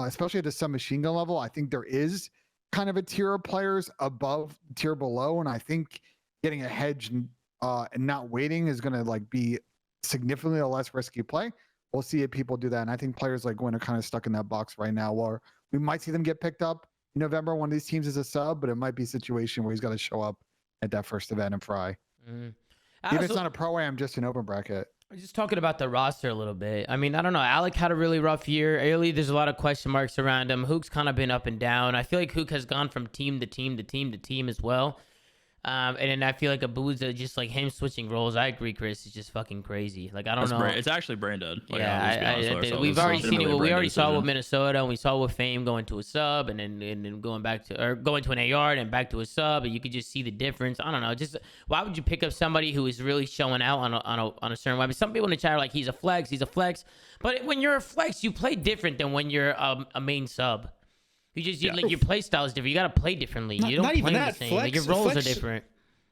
especially at the submachine gun level, I think there is kind of a tier of players above, tier below, and I think getting a hedge and not waiting is going to be significantly a less risky play. We'll see if people do that. And I think players like Gwyn are kind of stuck in that box right now where we might see them get picked up in November. One of these teams is a sub, but it might be a situation where he's got to show up at that first event and fry. Even if it's not a Pro-Am, just an open bracket. Just talking about the roster a little bit. I mean, I don't know. Alec had a really rough year. Early, there's a lot of question marks around him. Hook's kind of been up and down. I feel like Hook has gone from team to team to team to team as well. And then I feel like Abuza, just like him switching roles. I agree, Chris. It's just fucking crazy. Like I don't know. It's actually brain dead. We've already seen it. We already saw with Minnesota, and we saw with Fame going to a sub, and then going to an AR and back to a sub, and you could just see the difference. I don't know. Just why would you pick up somebody who is really showing out on a certain weapon? Some people in the chat are like, he's a flex, but when you're a flex, you play different than when you're a main sub. Your play style is different. You got to play differently. You don't play the same. Your roles are different.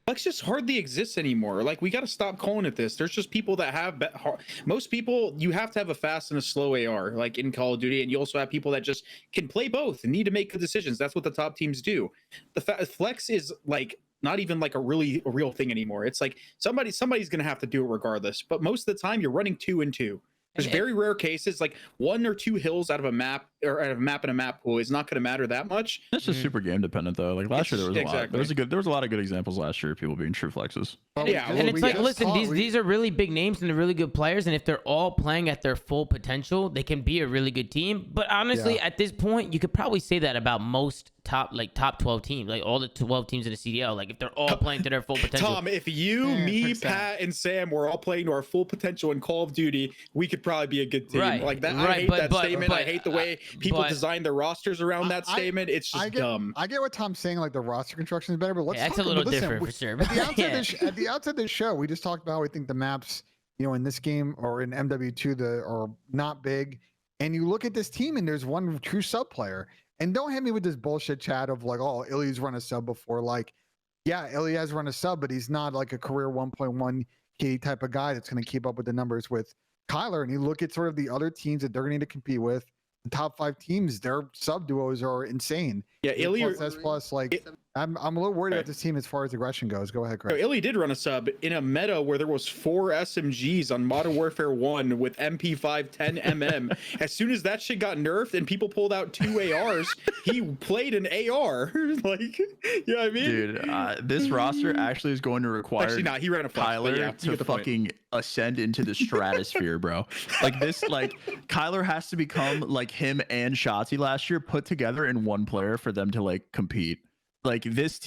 Flex just hardly exists anymore. We got to stop calling it this. There's just people that have most people. You have to have a fast and a slow AR, like in Call of Duty, and you also have people that just can play both and need to make good decisions. That's what the top teams do. The flex is not even a real thing anymore. It's like somebody's gonna have to do it regardless. But most of the time, you're running 2 and 2. There's very rare cases, like 1 or 2 hills out of a map or out of a map in a map pool is not going to matter that much. That's just super game dependent though. Like last year there was a lot. There was a lot of good examples last year of people being true flexes. Yeah, and it's like, listen, these are really big names and they're really good players, and if they're all playing at their full potential, they can be a really good team. But honestly, at this point, you could probably say that about most top 12 teams, like all the 12 teams in the CDL. Like if they're all playing to their full potential. Tom, if you, me, Pat, and Sam were all playing to our full potential in Call of Duty, we could probably be a good team. Right. Like that, Right. I hate that statement. I hate the way people but- design their rosters around that statement. It's just dumb. I get what Tom's saying, like the roster construction is better, but let's Yeah, talk that's a little about, listen, different for sure. At the outset of this show, we just talked about how we think the maps, you know, in this game or in MW2 are not big. And you look at this team and there's one true sub player. And don't hit me with this bullshit chat of like, oh, Illy's run a sub before. Like, yeah, Illy has run a sub, but he's not like a career 1.1 KD type of guy that's going to keep up with the numbers with Kyler. And you look at sort of the other teams that they're going to need to compete with. The top 5 teams, their sub duos are insane. Yeah, Illy S plus, like I'm a little worried about this team as far as aggression goes. Go ahead, Craig. So Illy did run a sub in a meta where there was 4 SMGs on Modern Warfare 1 with MP5 10mm. As soon as that shit got nerfed and people pulled out 2 ARs, he played an AR. Like, you know what I mean? Dude, this roster actually is going to require Actually, not. He ran a flex, Kyler yeah, you to get the point. fucking ascend into the stratosphere, bro. Like this, like Kyler has to become like him and Shotzi last year put together in one player for them to like compete. Like this,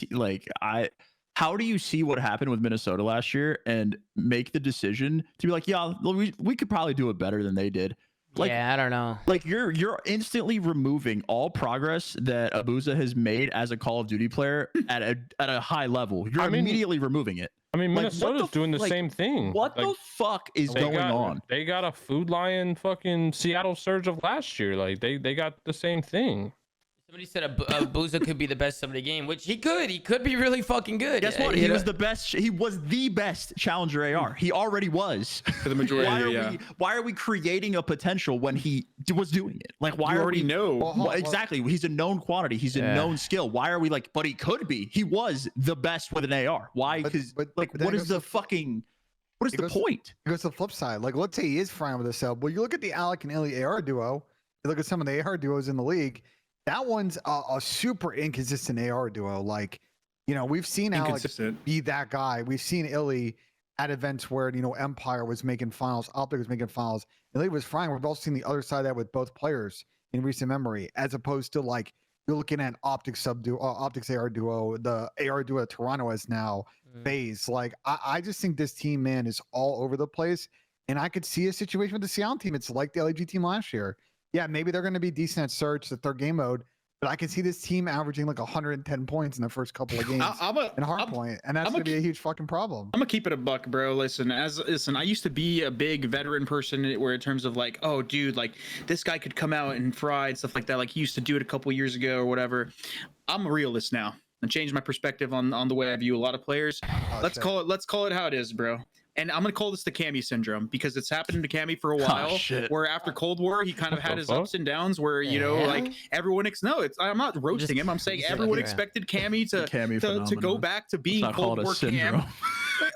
how do you see what happened with Minnesota last year and make the decision to be like, yeah, we could probably do it better than they did? Like, yeah, I don't know. Like you're instantly removing all progress that Abuza has made as a Call of Duty player at a high level. You're immediately removing it. I mean, Like, Minnesota's doing the same thing. What the fuck is going on? They got a Food Lion fucking Seattle Surge of last year. Like they got the same thing. Somebody said Abuza could be the best sub of the game, which he could. He could be really fucking good. Guess what? He was the best. He was the best challenger AR. He already was. For the majority, why are we creating a potential when he was doing it? Like, why you are already we know? Well, exactly. He's a known quantity. He's a known skill. Why are we like? But he could be. He was the best with an AR. Why? Because like, what is the fucking? What is the point? It goes to the flip side. Like, let's say he is fine with a sub. Well, you look at the Alec and Illy AR duo. You look at some of the AR duos in the league. That one's a super inconsistent AR duo. Like, you know, we've seen Alec be that guy. We've seen Illy at events where, you know, Empire was making finals, Optic was making finals, and Illy was fine. We've also seen the other side of that with both players in recent memory, as opposed to like you're looking at Optic sub duo, Optics AR duo, the AR duo Toronto is now phase. Like, I just think this team, man, is all over the place. And I could see a situation with the Seattle team. It's like the LG team last year. Yeah, maybe they're going to be decent at search, the third game mode, but I can see this team averaging like 110 points in the first couple of games in hardpoint, and that's going to be a huge fucking problem. I'm gonna keep it a buck, bro. Listen, I used to be a big veteran person where in terms of like, oh, dude, like this guy could come out and fry and stuff like that. Like he used to do it a couple years ago or whatever. I'm a realist now and changed my perspective on the way I view a lot of players. Let's call it how it is, bro. And I'm gonna call this the Cammy syndrome because it's happened to Cammy for a while. Where after Cold War, he kind of had his ups and downs. Where you know, like everyone, I'm not roasting him. I'm saying everyone expected Cammy to go back to being Cold War Cam.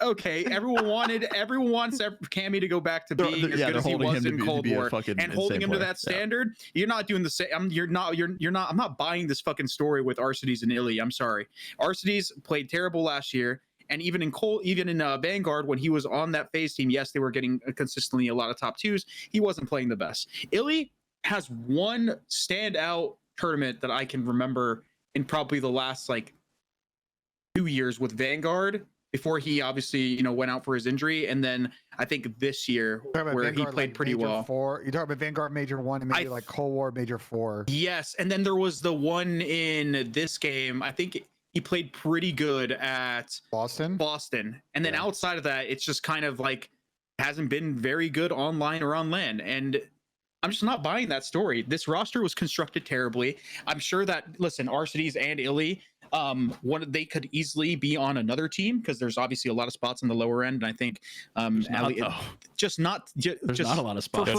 Okay, everyone wants Cammy to go back to being as good as he was in Cold War, and holding him to that standard. You're not doing the same. You're not. I'm not buying this fucking story with Arcides and Illy. I'm sorry. Arcides played terrible last year. And even in Vanguard, when he was on that phase team, yes, they were getting consistently a lot of top 2s. He wasn't playing the best. Illy has one standout tournament that I can remember in probably the last like 2 years with Vanguard before he obviously, you know, went out for his injury. And then I think this year where Vanguard, he played like pretty well. You talk about Vanguard Major 1 and maybe like Cold War Major 4. Yes. And then there was the one in this game. I think he played pretty good at Boston. And then outside of that, it's just kind of like hasn't been very good online or on LAN. And I'm just not buying that story. This roster was constructed terribly. I'm sure that, listen, Arcides and Illy, they could easily be on another team because there's obviously a lot of spots on the lower end. And I think there's not a lot of spots.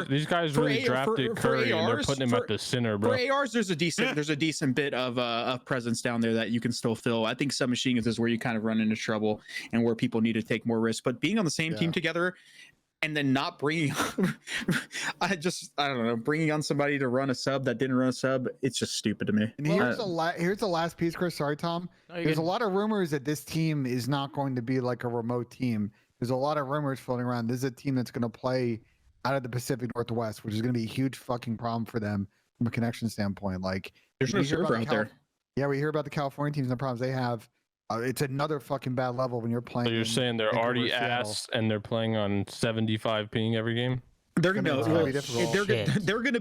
These guys really drafted Curry and they're putting him at the center, bro. For ARs, there's a decent bit of presence down there that you can still fill. I think submachine guns is where you kind of run into trouble and where people need to take more risks. But being on the same team together, and then not bringing I don't know, bringing on somebody to run a sub that didn't run a sub, it's just stupid to me. And here's the last piece, Chris. Sorry, Tom. There's a lot of rumors that this team is not going to be like a remote team. There's a lot of rumors floating around. This is a team that's going to play out of the Pacific Northwest, which is going to be a huge fucking problem for them from a connection standpoint. Like, there's no server out there. Yeah, we hear about the California teams and the problems they have. It's another fucking bad level when you're playing. So you're saying they're already ass and they're playing on 75 ping every game? They're gonna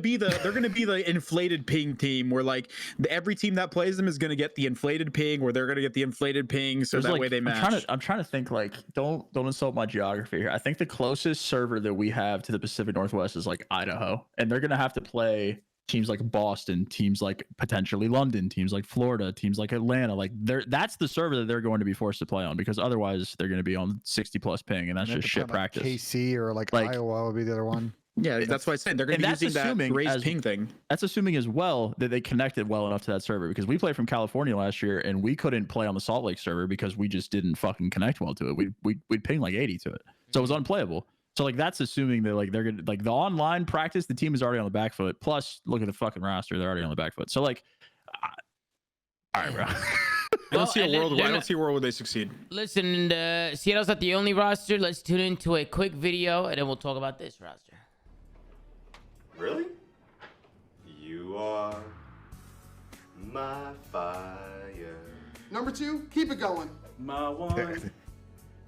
be the inflated ping team where like every team that plays them is gonna get the inflated ping, or they're gonna get the inflated ping, so that way they match. I'm trying to think, like, don't insult my geography here. I think the closest server that we have to the Pacific Northwest is like Idaho, and they're gonna have to play teams like Boston, teams like potentially London, teams like Florida, teams like Atlanta. Like, that's the server that they're going to be forced to play on, because otherwise they're going to be on 60 plus ping, and that's just shit practice. KC or like Iowa would be the other one. Yeah, that's what I said. They're going to be using that raised ping thing. That's assuming as well that they connected well enough to that server, because we played from California last year and we couldn't play on the Salt Lake server because we just didn't fucking connect well to it. We'd ping like 80 to it, so it was unplayable. So like, that's assuming that like they're gonna, like, the online practice, the team is already on the back foot. Plus, look at the fucking roster; they're already on the back foot. So like, all right, bro. I don't see a world where they succeed. Listen, Seattle's not the only roster. Let's tune into a quick video, and then we'll talk about this roster. Really? You are my fire. Number 2, keep it going. My one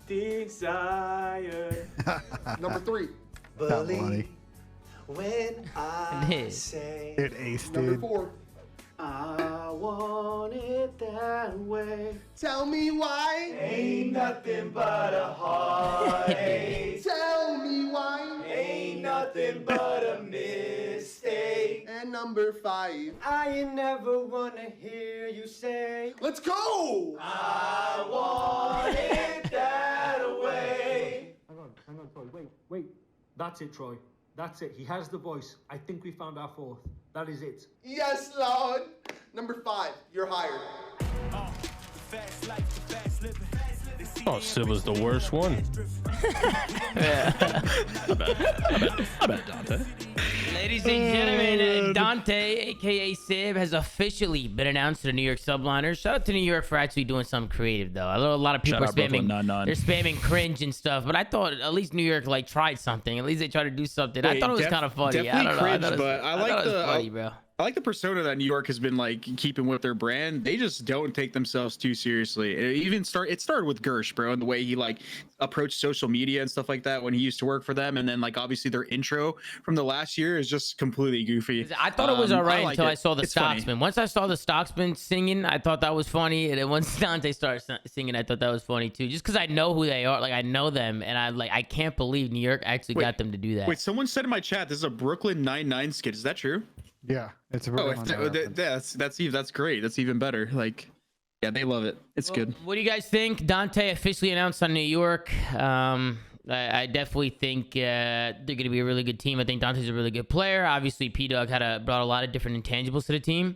desire. Number 3. Believe when I say. Dude, ace, Number dude. 4. I want it that way. Tell me why. Ain't nothing but a heartache. Tell me why. Ain't nothing but a mistake. And number 5. I ain't never wanna hear you say, Let's go. I want it that way. Hang on, Troy. Wait. That's it, Troy. That's it. He has the voice. I think we found our fourth. That is it. Yes, Lord. Number 5, you're hired. Oh, Sid was the worst one. I bet Dante. Ladies and gentlemen, Dante, aka Sib, has officially been announced to the New York Subliners. Shout out to New York for actually doing something creative, though. I know a lot of people are spamming, they're spamming cringe and stuff, but I thought at least New York like tried something. At least they tried to do something. I thought it was kind of funny. Definitely cringe, but I like bro. I like the persona that New York has been like keeping with their brand. They just don't take themselves too seriously. It started with Gersh, bro, and the way he like approached social media and stuff like that when he used to work for them. And then like obviously their intro from the last year is just completely goofy. I thought it was all right until I saw the It's Stocksman. funny. Once I saw the Stocksman singing, I thought that was funny. And then once Dante started singing, I thought that was funny too. Just because I know who they are, like I know them, and I can't believe New York actually got them to do that. Wait, someone said in my chat this is a Brooklyn Nine-Nine skit. Is that true? Yeah, it's a Oh, really that's great. That's even better. Like, yeah, they love it. It's good. What do you guys think? Dante officially announced on New York. I definitely think they're going to be a really good team. I think Dante's a really good player. Obviously, P-Dog brought a lot of different intangibles to the team.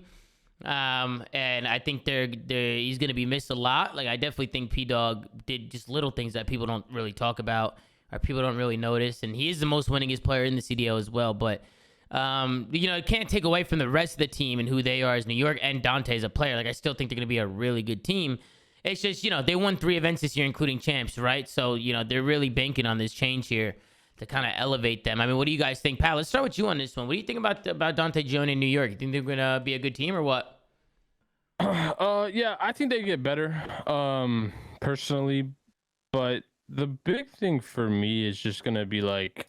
And I think he's going to be missed a lot. Like, I definitely think P-Dog did just little things that people don't really talk about or people don't really notice. And he is the most winningest player in the CDL as well. But it can't take away from the rest of the team and who they are as New York and Dante as a player. Like, I still think they're going to be a really good team. It's just, they won 3 events this year, including champs, right? So, they're really banking on this change here to kind of elevate them. I mean, what do you guys think? Pat, let's start with you on this one. What do you think about Dante joining New York? You think they're going to be a good team or what? Yeah, I think they get better, personally. But the big thing for me is just going to be like,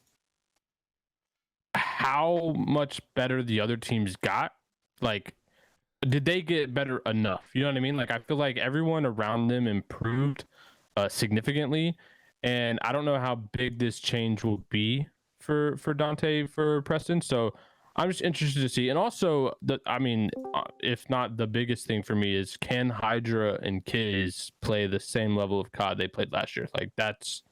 how much better the other teams got. Like, did they get better enough? You know what I mean? Like, I feel like everyone around them improved significantly, and I don't know how big this change will be for Dante, for Preston. So I'm just interested to see. And also, if not the biggest thing for me is, can Hydra and Kiz play the same level of COD they played last year? Like, that's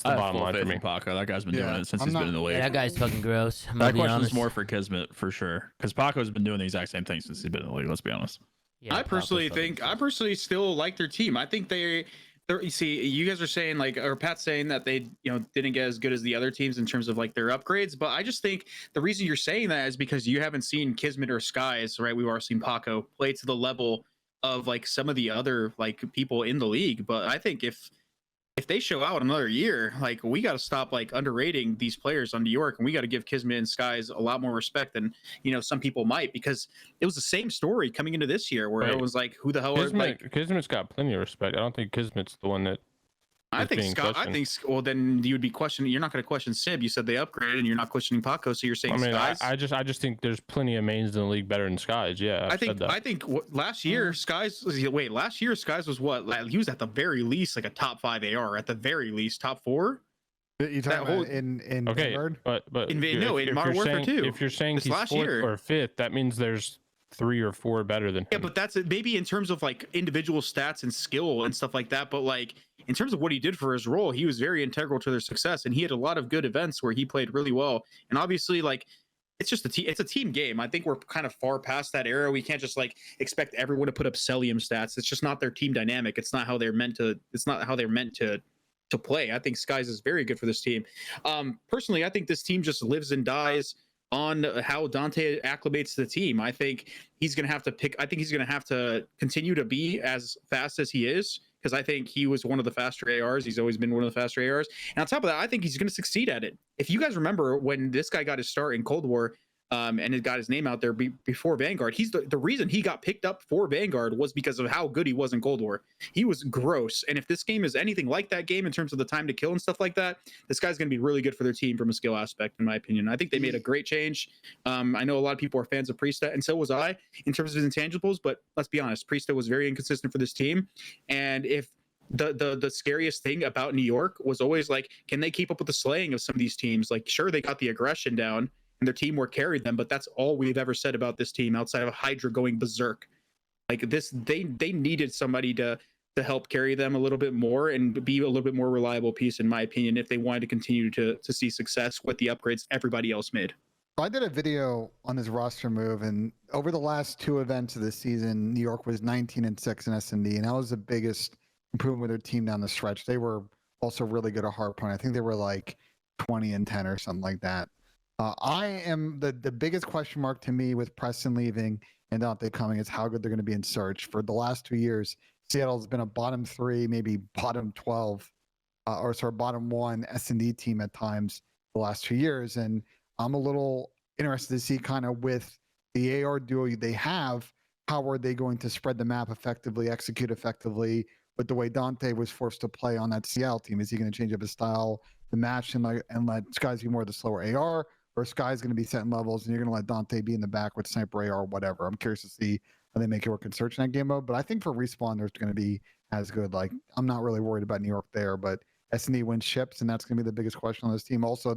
the bottom line for me. Paco, that guy's been doing it since he's been in the league. Yeah, that guy's fucking gross. That question is more for Kismet for sure, because Paco's been doing the exact same thing since he's been in the league. Let's be honest. Yeah, I personally still like their team. I think they You see, you guys are saying like, or Pat's saying that they, didn't get as good as the other teams in terms of like their upgrades. But I just think the reason you're saying that is because you haven't seen Kismet or Skies, right? We've already seen Paco play to the level of like some of the other like people in the league. But I think if they show out another year, like we got to stop like underrating these players on New York, and we got to give Kismet and Skies a lot more respect than some people might, because it was the same story coming into this year where it was like, who the hell are like Kismet's got plenty of respect. I don't think Kismet's the one that. I think Scott. I think well, then you would be questioning. You're not going to question Sib. You said they upgraded, and you're not questioning Paco. So you're saying Skies. I just think there's plenty of mains in the league better than Skies. Yeah, I think last year Skies. Wait, last year Skies was what? He was at the very least like a top 5 AR, at the very least top 4. You talking about in okay, Vanguard? but in Modern Warfare 2. If you're saying he's 4th or 5th, that means there's 3 or 4 better than him. Yeah, but that's maybe in terms of like individual stats and skill and stuff like that. But like in terms of what he did for his role, he was very integral to their success, and he had a lot of good events where he played really well. And obviously, like it's just it's a team game. I think we're kind of far past that era. We can't just like expect everyone to put up Celium stats. It's just not their team dynamic. It's not how they're meant to. It's not how they're meant to play. I think Skies is very good for this team. Personally, I think this team just lives and dies on how Dante acclimates to the team. I think he's going to have to continue to be as fast as he is, because I think he was one of the faster ARs. He's always been one of the faster ARs. And on top of that, I think he's going to succeed at it. If you guys remember when this guy got his start in Cold War, and it got his name out there before Vanguard, he's the reason he got picked up for Vanguard was because of how good he was in Cold War. He was gross. And if this game is anything like that game in terms of the time to kill and stuff like that, this guy's going to be really good for their team from a skill aspect, in my opinion. I think they made a great change. I know a lot of people are fans of Priesta, and so was I in terms of his intangibles, but let's be honest, Priesta was very inconsistent for this team. And if the scariest thing about New York was always like, can they keep up with the slaying of some of these teams? Like, sure, they got the aggression down and their teamwork carried them, but that's all we've ever said about this team outside of Hydra going berserk. Like this, they needed somebody to help carry them a little bit more and be a little bit more reliable piece, in my opinion, if they wanted to continue to see success with the upgrades everybody else made. I did a video on this roster move, and over the last 2 events of the season, New York was 19-6 in S&D, and that was the biggest improvement with their team down the stretch. They were also really good at hardpoint. I think they were like 20-10 or something like that. I am the biggest question mark to me with Preston leaving and Dante coming is how good they're going to be in search. For the last 2 years, Seattle's been a bottom 3, maybe bottom 12, bottom 1 S&D team at times the last 2 years. And I'm a little interested to see kind of with the AR duo they have, how are they going to spread the map effectively, execute effectively with the way Dante was forced to play on that Seattle team? Is he going to change up his style, the match, and let Skies be more of the slower AR? Or Sky's going to be setting levels, and you're going to let Dante be in the back with Sniper AR or whatever. I'm curious to see how they make it work in search in that game mode. But I think for Respawn, there's going to be as good. Like, I'm not really worried about New York there, but S&D wins ships, and that's going to be the biggest question on this team. Also,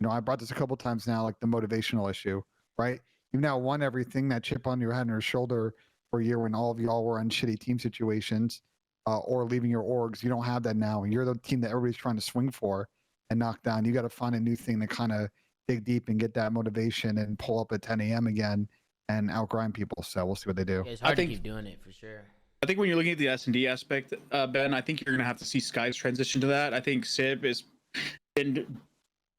I brought this a couple times now, like the motivational issue, right? You've now won everything, that chip on your head and your shoulder for a year when all of y'all were on shitty team situations or leaving your orgs. You don't have that now, and you're the team that everybody's trying to swing for and knock down. You got to find a new thing to kind of dig deep and get that motivation and pull up at 10 a.m. again and outgrind people. So we'll see what they do. Yeah, it's hard to keep doing it for sure. I think when you're looking at the S&D aspect, Ben, I think you're going to have to see Sky's transition to that. I think Sib has been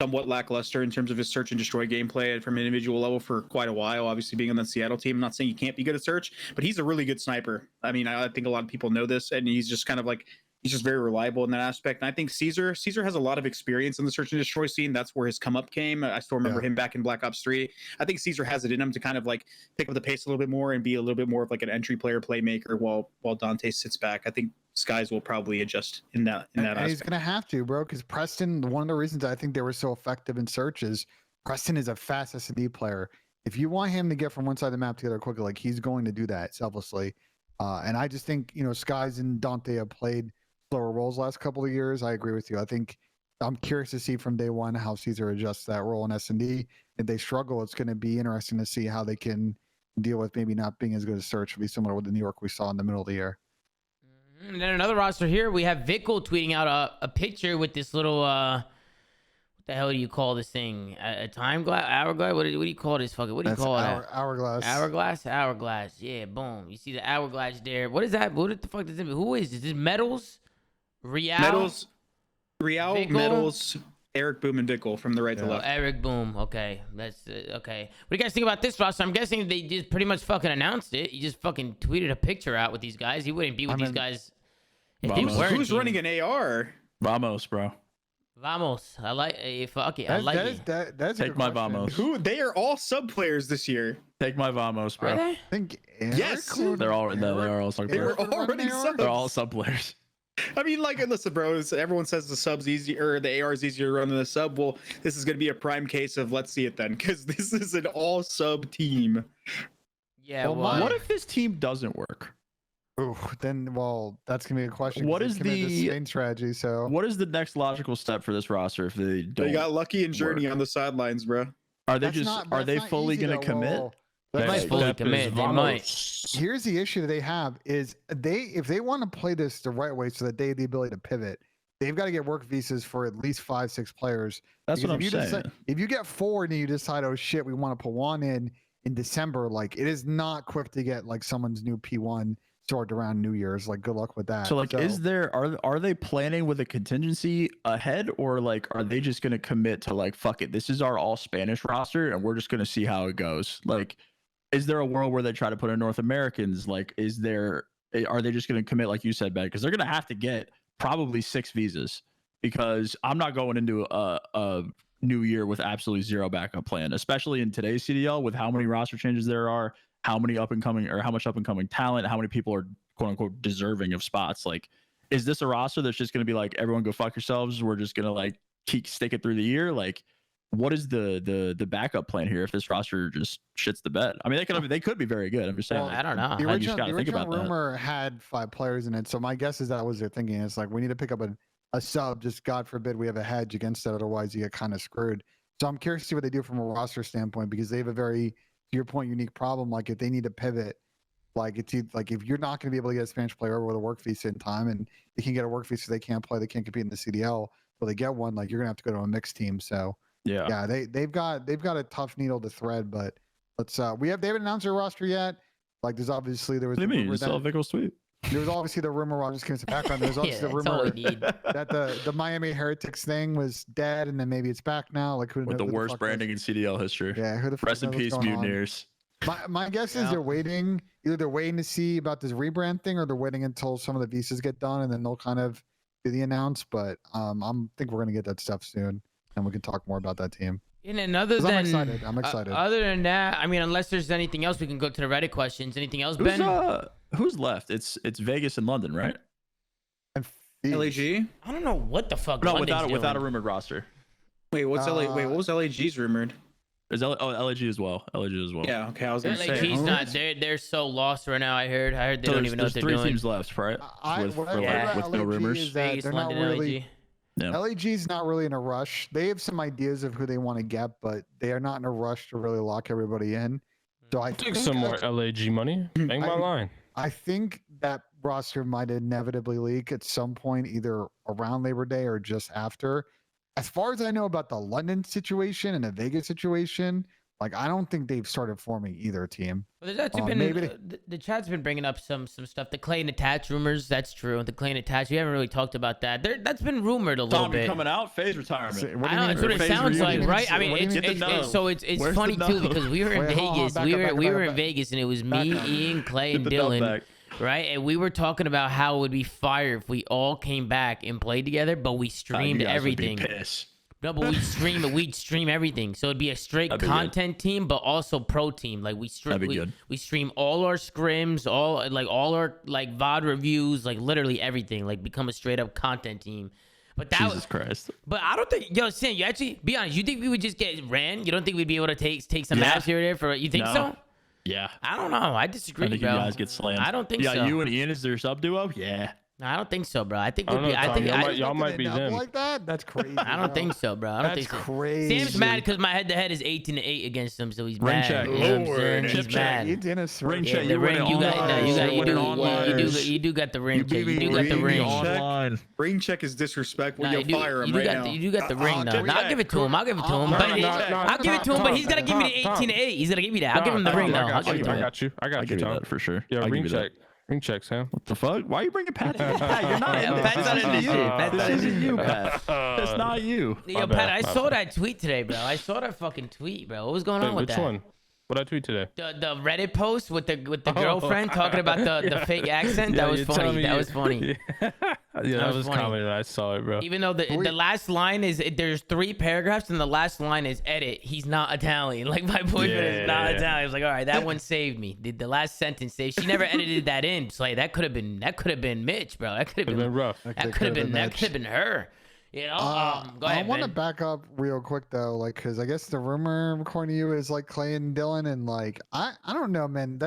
somewhat lackluster in terms of his search and destroy gameplay from an individual level for quite a while, obviously being on the Seattle team. I'm not saying he can't be good at search, but he's a really good sniper. I mean, I think a lot of people know this, and he's just kind of like, he's just very reliable in that aspect. And I think Caesar has a lot of experience in the search and destroy scene. That's where his come up came. I still remember him back in Black Ops 3. I think Caesar has it in him to kind of like pick up the pace a little bit more and be a little bit more of like an entry player playmaker while Dante sits back. I think Skies will probably adjust in that aspect. He's gonna have to, bro, because Preston, one of the reasons I think they were so effective in search is Preston is a fast S&D player. If you want him to get from one side of the map to the other quickly, like he's going to do that selflessly. And I just think, Skies and Dante have played slower roles last couple of years. I agree with you. I think I'm curious to see from day one how Caesar adjusts that role in S&D. If they struggle, it's going to be interesting to see how they can deal with maybe not being as good as search. It'll be similar with the New York we saw in the middle of the year. And then another roster here, we have Vickle tweeting out a picture with this little what the hell do you call this thing? A time glass, hourglass? What do you call this fucking? What do you call it? Hourglass. Hourglass. Yeah, boom. You see the hourglass there. What is that? What the fuck does it mean? Who is this? Is this Metals? Real. Real, Vickle? Metals, Eric Boom, and Vickle from the right to Oh, left. Eric Boom. Okay, that's okay. What do you guys think about this roster? I'm guessing they just pretty much fucking announced it. He just fucking tweeted a picture out with these guys. He wouldn't be with these guys if he Vamos. weren't. Who's team. running an AR? Vamos, bro. Vamos. I like. Fuck it. I like it. That's a Take good my question. Vamos. Who? They are all sub players this year. Take my Vamos, bro. Are they? I think Yes. Eric They're all Eric- they're all sub They were players. all running subs. They're all sub players. I mean, like, listen, bro. Everyone says the sub's easy, or the AR is easier to run than the sub. Well, this is going to be a prime case of let's see it then, because this is an all sub team. Yeah. Well, Well, What if this team doesn't work? Ooh, then that's gonna be a question. What 'cause is they committed to the- Spain strategy? So What is the next logical step for this roster if they don't? They got Lucky and Journey work? on the sidelines, bro. Are they that's just not- are that's they not fully easy, gonna though. commit? Well, They that's might like- fully Step is commit. They might. Vamos. here's the issue that they have is if they want to play this the right way so that they have the ability to pivot, they've got to get work visas for at least 5-6 players. That's what I'm Because if you saying. if you get 4 and you decide, oh shit, we want to put one in December, like it is not quick to get like someone's new P1 sorted around New Year's. Like good luck with that. So like, is there are they planning with a contingency ahead, or like are they just gonna commit to like fuck it? This is our all Spanish roster, and we're just gonna see how it goes. Like, is there a world where they try to put in North Americans? Like, are they just gonna commit like you said, Ben? Because they're gonna have to get probably 6 visas, because I'm not going into a new year with absolutely zero backup plan, especially in today's CDL with how many roster changes there are, how many up and coming or how much up and coming talent, how many people are quote unquote deserving of spots. Like, is this a roster that's just going to be like, everyone go fuck yourselves, we're just going to like stick it through the year? Like, what is the backup plan here if this roster just shits the bed? I mean, they could be very good. I'm just saying. Well, I don't know. The You just original, gotta the think original about that. rumor had 5 players in it, so my guess is that was their thinking. It's like we need to pick up a sub, just God forbid we have a hedge against it, otherwise you get kind of screwed. So I'm curious to see what they do from a roster standpoint, because they have a very, to your point, unique problem. Like if they need to pivot, like like if you're not going to be able to get a Spanish player over with a work visa in time, and they can get a work visa, they can't play, they can't compete in the CDL, but they get one, like you're gonna have to go to a mixed team. So yeah, they've got a tough needle to thread, but let's they haven't announced their roster yet. Like there's obviously there was What do you the mean? You rumor saw that- Vickle's tweet? there was obviously the rumor. I'll just give some background. There was Yeah, obviously the that's all rumor we need. that the Miami Heretics thing was dead, and then maybe it's back now. Like who With knows the who worst fuck knows? branding in CDL history. Yeah, who the fuck Rest in knows what's peace, going on? mutineers. My guess is Yeah. they're waiting. Either they're waiting to see about this rebrand thing, or they're waiting until some of the visas get done, and then they'll kind of do the announce. But think we're gonna get that stuff soon, and we can talk more about that team. And then other 'Cause than I'm excited. I'm excited. other than that, I mean, unless there's anything else, we can go to the Reddit questions. Anything else, Ben? Who's left? It's Vegas and London, right? And Fees. LAG? I don't know what the fuck. No, London's without a doing. rumored roster. Wait, what's LA? Wait, Uh, what was LAG's rumored? Is LAG as well? LAG as well. Yeah, okay, I was gonna Like, say. he's huh? not. They're so lost right now. I heard they So don't even know what there's they're 3 doing. teams left, right? What I For, read Yeah. about with no LAG rumors. is that Vegas, they're London, not really. LAG. Yeah. LAG's not really in a rush. They have some ideas of who they want to get, but they are not in a rush to really lock everybody in. So I Take think some more that- LAG money. Bang my I- line. I think that roster might inevitably leak at some point, either around Labor Day or just after. As far as I know about the London situation and the Vegas situation, like I don't think they've started forming either team. Well, there's actually been maybe the chat's been bringing up some stuff. The Clay and Attach rumors. That's true. The Clay and Attach. We haven't really talked about that. That's been rumored a little Tommy bit. coming out, phase retirement. So, what do I you know mean that's what it phase sounds like, reunion? right? I mean, What do you it's, mean? Get the it's so it's Where's the funny too no? because we were in Wait, hold on, Vegas. back We up, were back up, we back were up, in back- Vegas, and it was back me, up. Ian, Clay, Get and the dub Dylan, back. right? And we were talking about how it would be fire if we all came back and played together, but we You streamed guys would be everything. pissed. No, but we'd stream everything. So it'd be a straight That'd be good. content team, but also pro team. Like we stream, That'd be good. we stream all our scrims, all our like VOD reviews, like literally everything. Like become a straight up content team. But that Jesus Christ. but I don't think, yo, Sam, you actually be honest. You think we would just get ran? You don't think we'd be able to take some Yeah. maps here or there for? You think No. so? Yeah. I don't know. I I disagree, think bro. you guys get slammed. I don't think yeah, so. you and Ian is their sub duo? Yeah. No, I don't think so, bro. I think I don't we'd be. know, I Tom. think. Y'all might Looking be at it them. like that. That's crazy. I don't bro. think so, bro. I don't That's think so. crazy. Sam's mad because my head-to-head is 18-8 against him, so he's Ring mad. check. You know what I'm Lord. saying? Chip He's check. mad. It's in a Ring Yeah, check. the You ring. win it You got. online. No, you got. You win it online. You do got the ring check. You do got the Ring ring. online. Ring check is disrespectful. Nah, You'll you do, fire him you do right got now. the, you do got the ring though. check. Nah, I'll give it to him. I'll give it to him. No, But no, no, I'll give it to him. But he's gotta give me the Tom. 18-8. He's gonna give me that. I'll give him the ring though. I'll give it to I him. got you. I I'll got you, give you Tom. that for sure. Yeah, I'll give ring you that. check. Ring check, Sam. What the fuck? Why are you bringing Pat in? Pat, you're not in Yeah, this. Pat's This not isn't in this you. shit. Pat's not This in isn't you, Pat. It's not you. Yo, My Pat, bad, I my saw bad. that tweet today, bro. I saw that fucking tweet, bro. What was going on with Which that? one? What I tweet today? The Reddit post with the girlfriend talking about the fake accent. Yeah, That was you funny. tell me That you- was funny. Yeah, that was was funny. comedy. I saw it, bro. Even though the last line is there's 3 paragraphs and the last line is edit. He's not Italian. Like my boyfriend is not Italian. I was like, all right, that one saved me. The last sentence saved. She never edited that in. So like, that could have been Mitch, bro. That could have Been rough. That could have been her. You know. Go I ahead, want to Ben. back up real quick though, like, because I guess the rumor according to you is like Clay and Dylan, and like I don't know, man.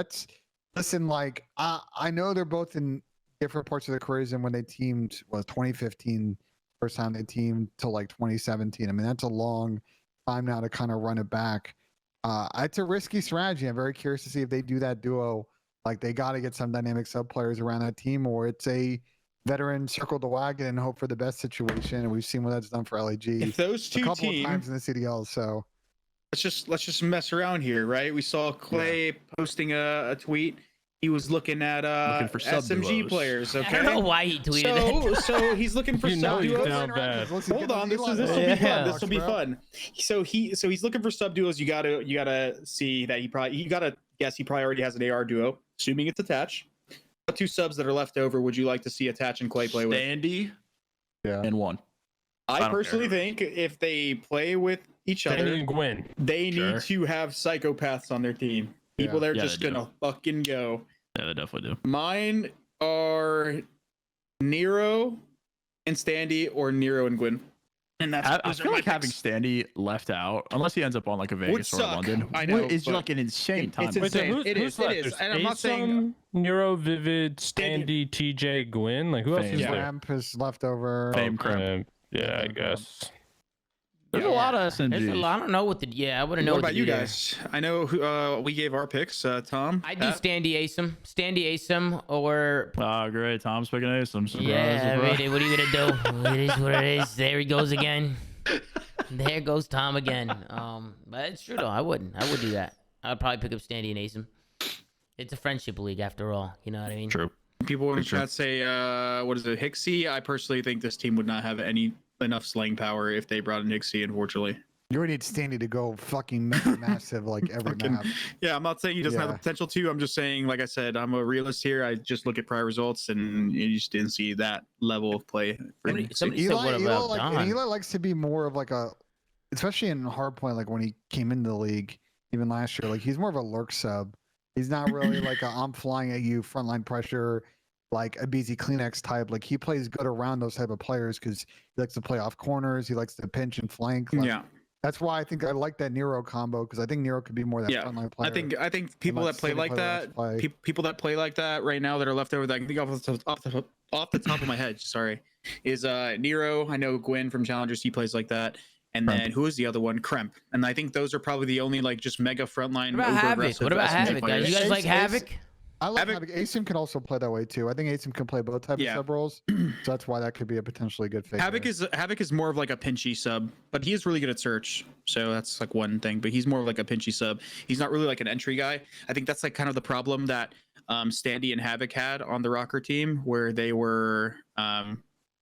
Listen, like I know they're both in different parts of their careers, and when they teamed was 2015, first time they teamed till like 2017. I mean, that's a long time now to kind of run it back. It's a risky strategy. I'm very curious to see if they do that duo. Like they got to get some dynamic sub players around that team, or it's a veteran circle the wagon and hope for the best situation. And we've seen what that's done for LAG If those a two couple of teams, times in the CDL. So let's just mess around here, right? We saw Clay posting a tweet. He was looking at Looking for sub SMG duos. players. Okay. I don't know why he tweeted that. So he's looking for You know sub he's duos. down bad. Hold on, this will be Yeah. fun. This will be fun. So he's looking for sub duos. You gotta see that he gotta guess he probably already has an AR duo, assuming it's attached. What 2 subs that are left over would you like to see attach and Clay play with? Standy Yeah. and 1. I don't personally care. think if they play with each Danny other, and Gwen. they Sure. need to have psychopaths on their team. People that are Yeah, just they do. gonna fucking go. Yeah, they definitely do. Mine are Nero and Standy, or Nero and Gwyn. And that's I those are feel my like having picks. Standy left out, unless he ends up on like a Vegas or a suck. London, I know, is but like an insane time. it's Wait, so insane. It is, left? it is. There's And I'm not saying Asom, Neuro, Vivid, Standy, TJ, Gwen. Like who else Fame. is Yeah. there? Ramp is left over. Fame Crimp. Yeah, I guess. There's a lot of There's a SMGs. lot. I don't know what the. Yeah, I wouldn't know what what about to you do there. guys? I know who, we gave our picks. Tom, I do Pat? Standy Asom, or Oh, great. Tom's picking Asom. Surprise, yeah. surprise. Really, what are you gonna do? It is what it is. There he goes again. There goes Tom again. But it's true though. I would do that. I'd probably pick up Standy and Asom. It's a friendship league after all. You know what I mean? True. People in the For sure. chat say, what is it, Hixie? I personally think this team would not have enough slaying power if they brought in Hixie, unfortunately. You already need Standy to go fucking massive like every Fucking- map. Yeah, I'm not saying he doesn't have the Yeah. potential to. I'm just saying, like I said, I'm a realist here. I just look at prior results, and you just didn't see that level of play. For Somebody- Hixie. somebody said, what about like, Don? and Eli likes to be more of like a, especially in hardpoint, like when he came into the league, even last year, like he's more of a lurk sub. He's not really like a I'm flying at you frontline pressure, like a BZ Kleenex type. Like he plays good around those type of players because he likes to play off corners. He likes to pinch and flank. Like, Yeah, that's why I think I like that Nero combo because I think Nero could be more that yeah. frontline player. I think people let that play City like play the that, rest play. people that play like that right now that are left over that I can think off the top of my head, sorry, is Nero. I know Gwen from Challengers, he plays like that. And Kremp. then who is the other one? Kremp. And I think those are probably the only like just mega frontline. What about Havoc? over-aggressive What about SMG Havoc, guys? players. You guys Ace- like Ace- Havoc? I like Havoc- Havoc. Asim can also play that way too. I think Asim can play both types Yeah. of sub roles, so that's why that could be a potentially good fit. Havoc is more of like a pinchy sub, but he is really good at search. So that's like one thing. But he's more of like a pinchy sub. He's not really like an entry guy. I think that's like kind of the problem that Standy and Havoc had on the Rocker team, where they were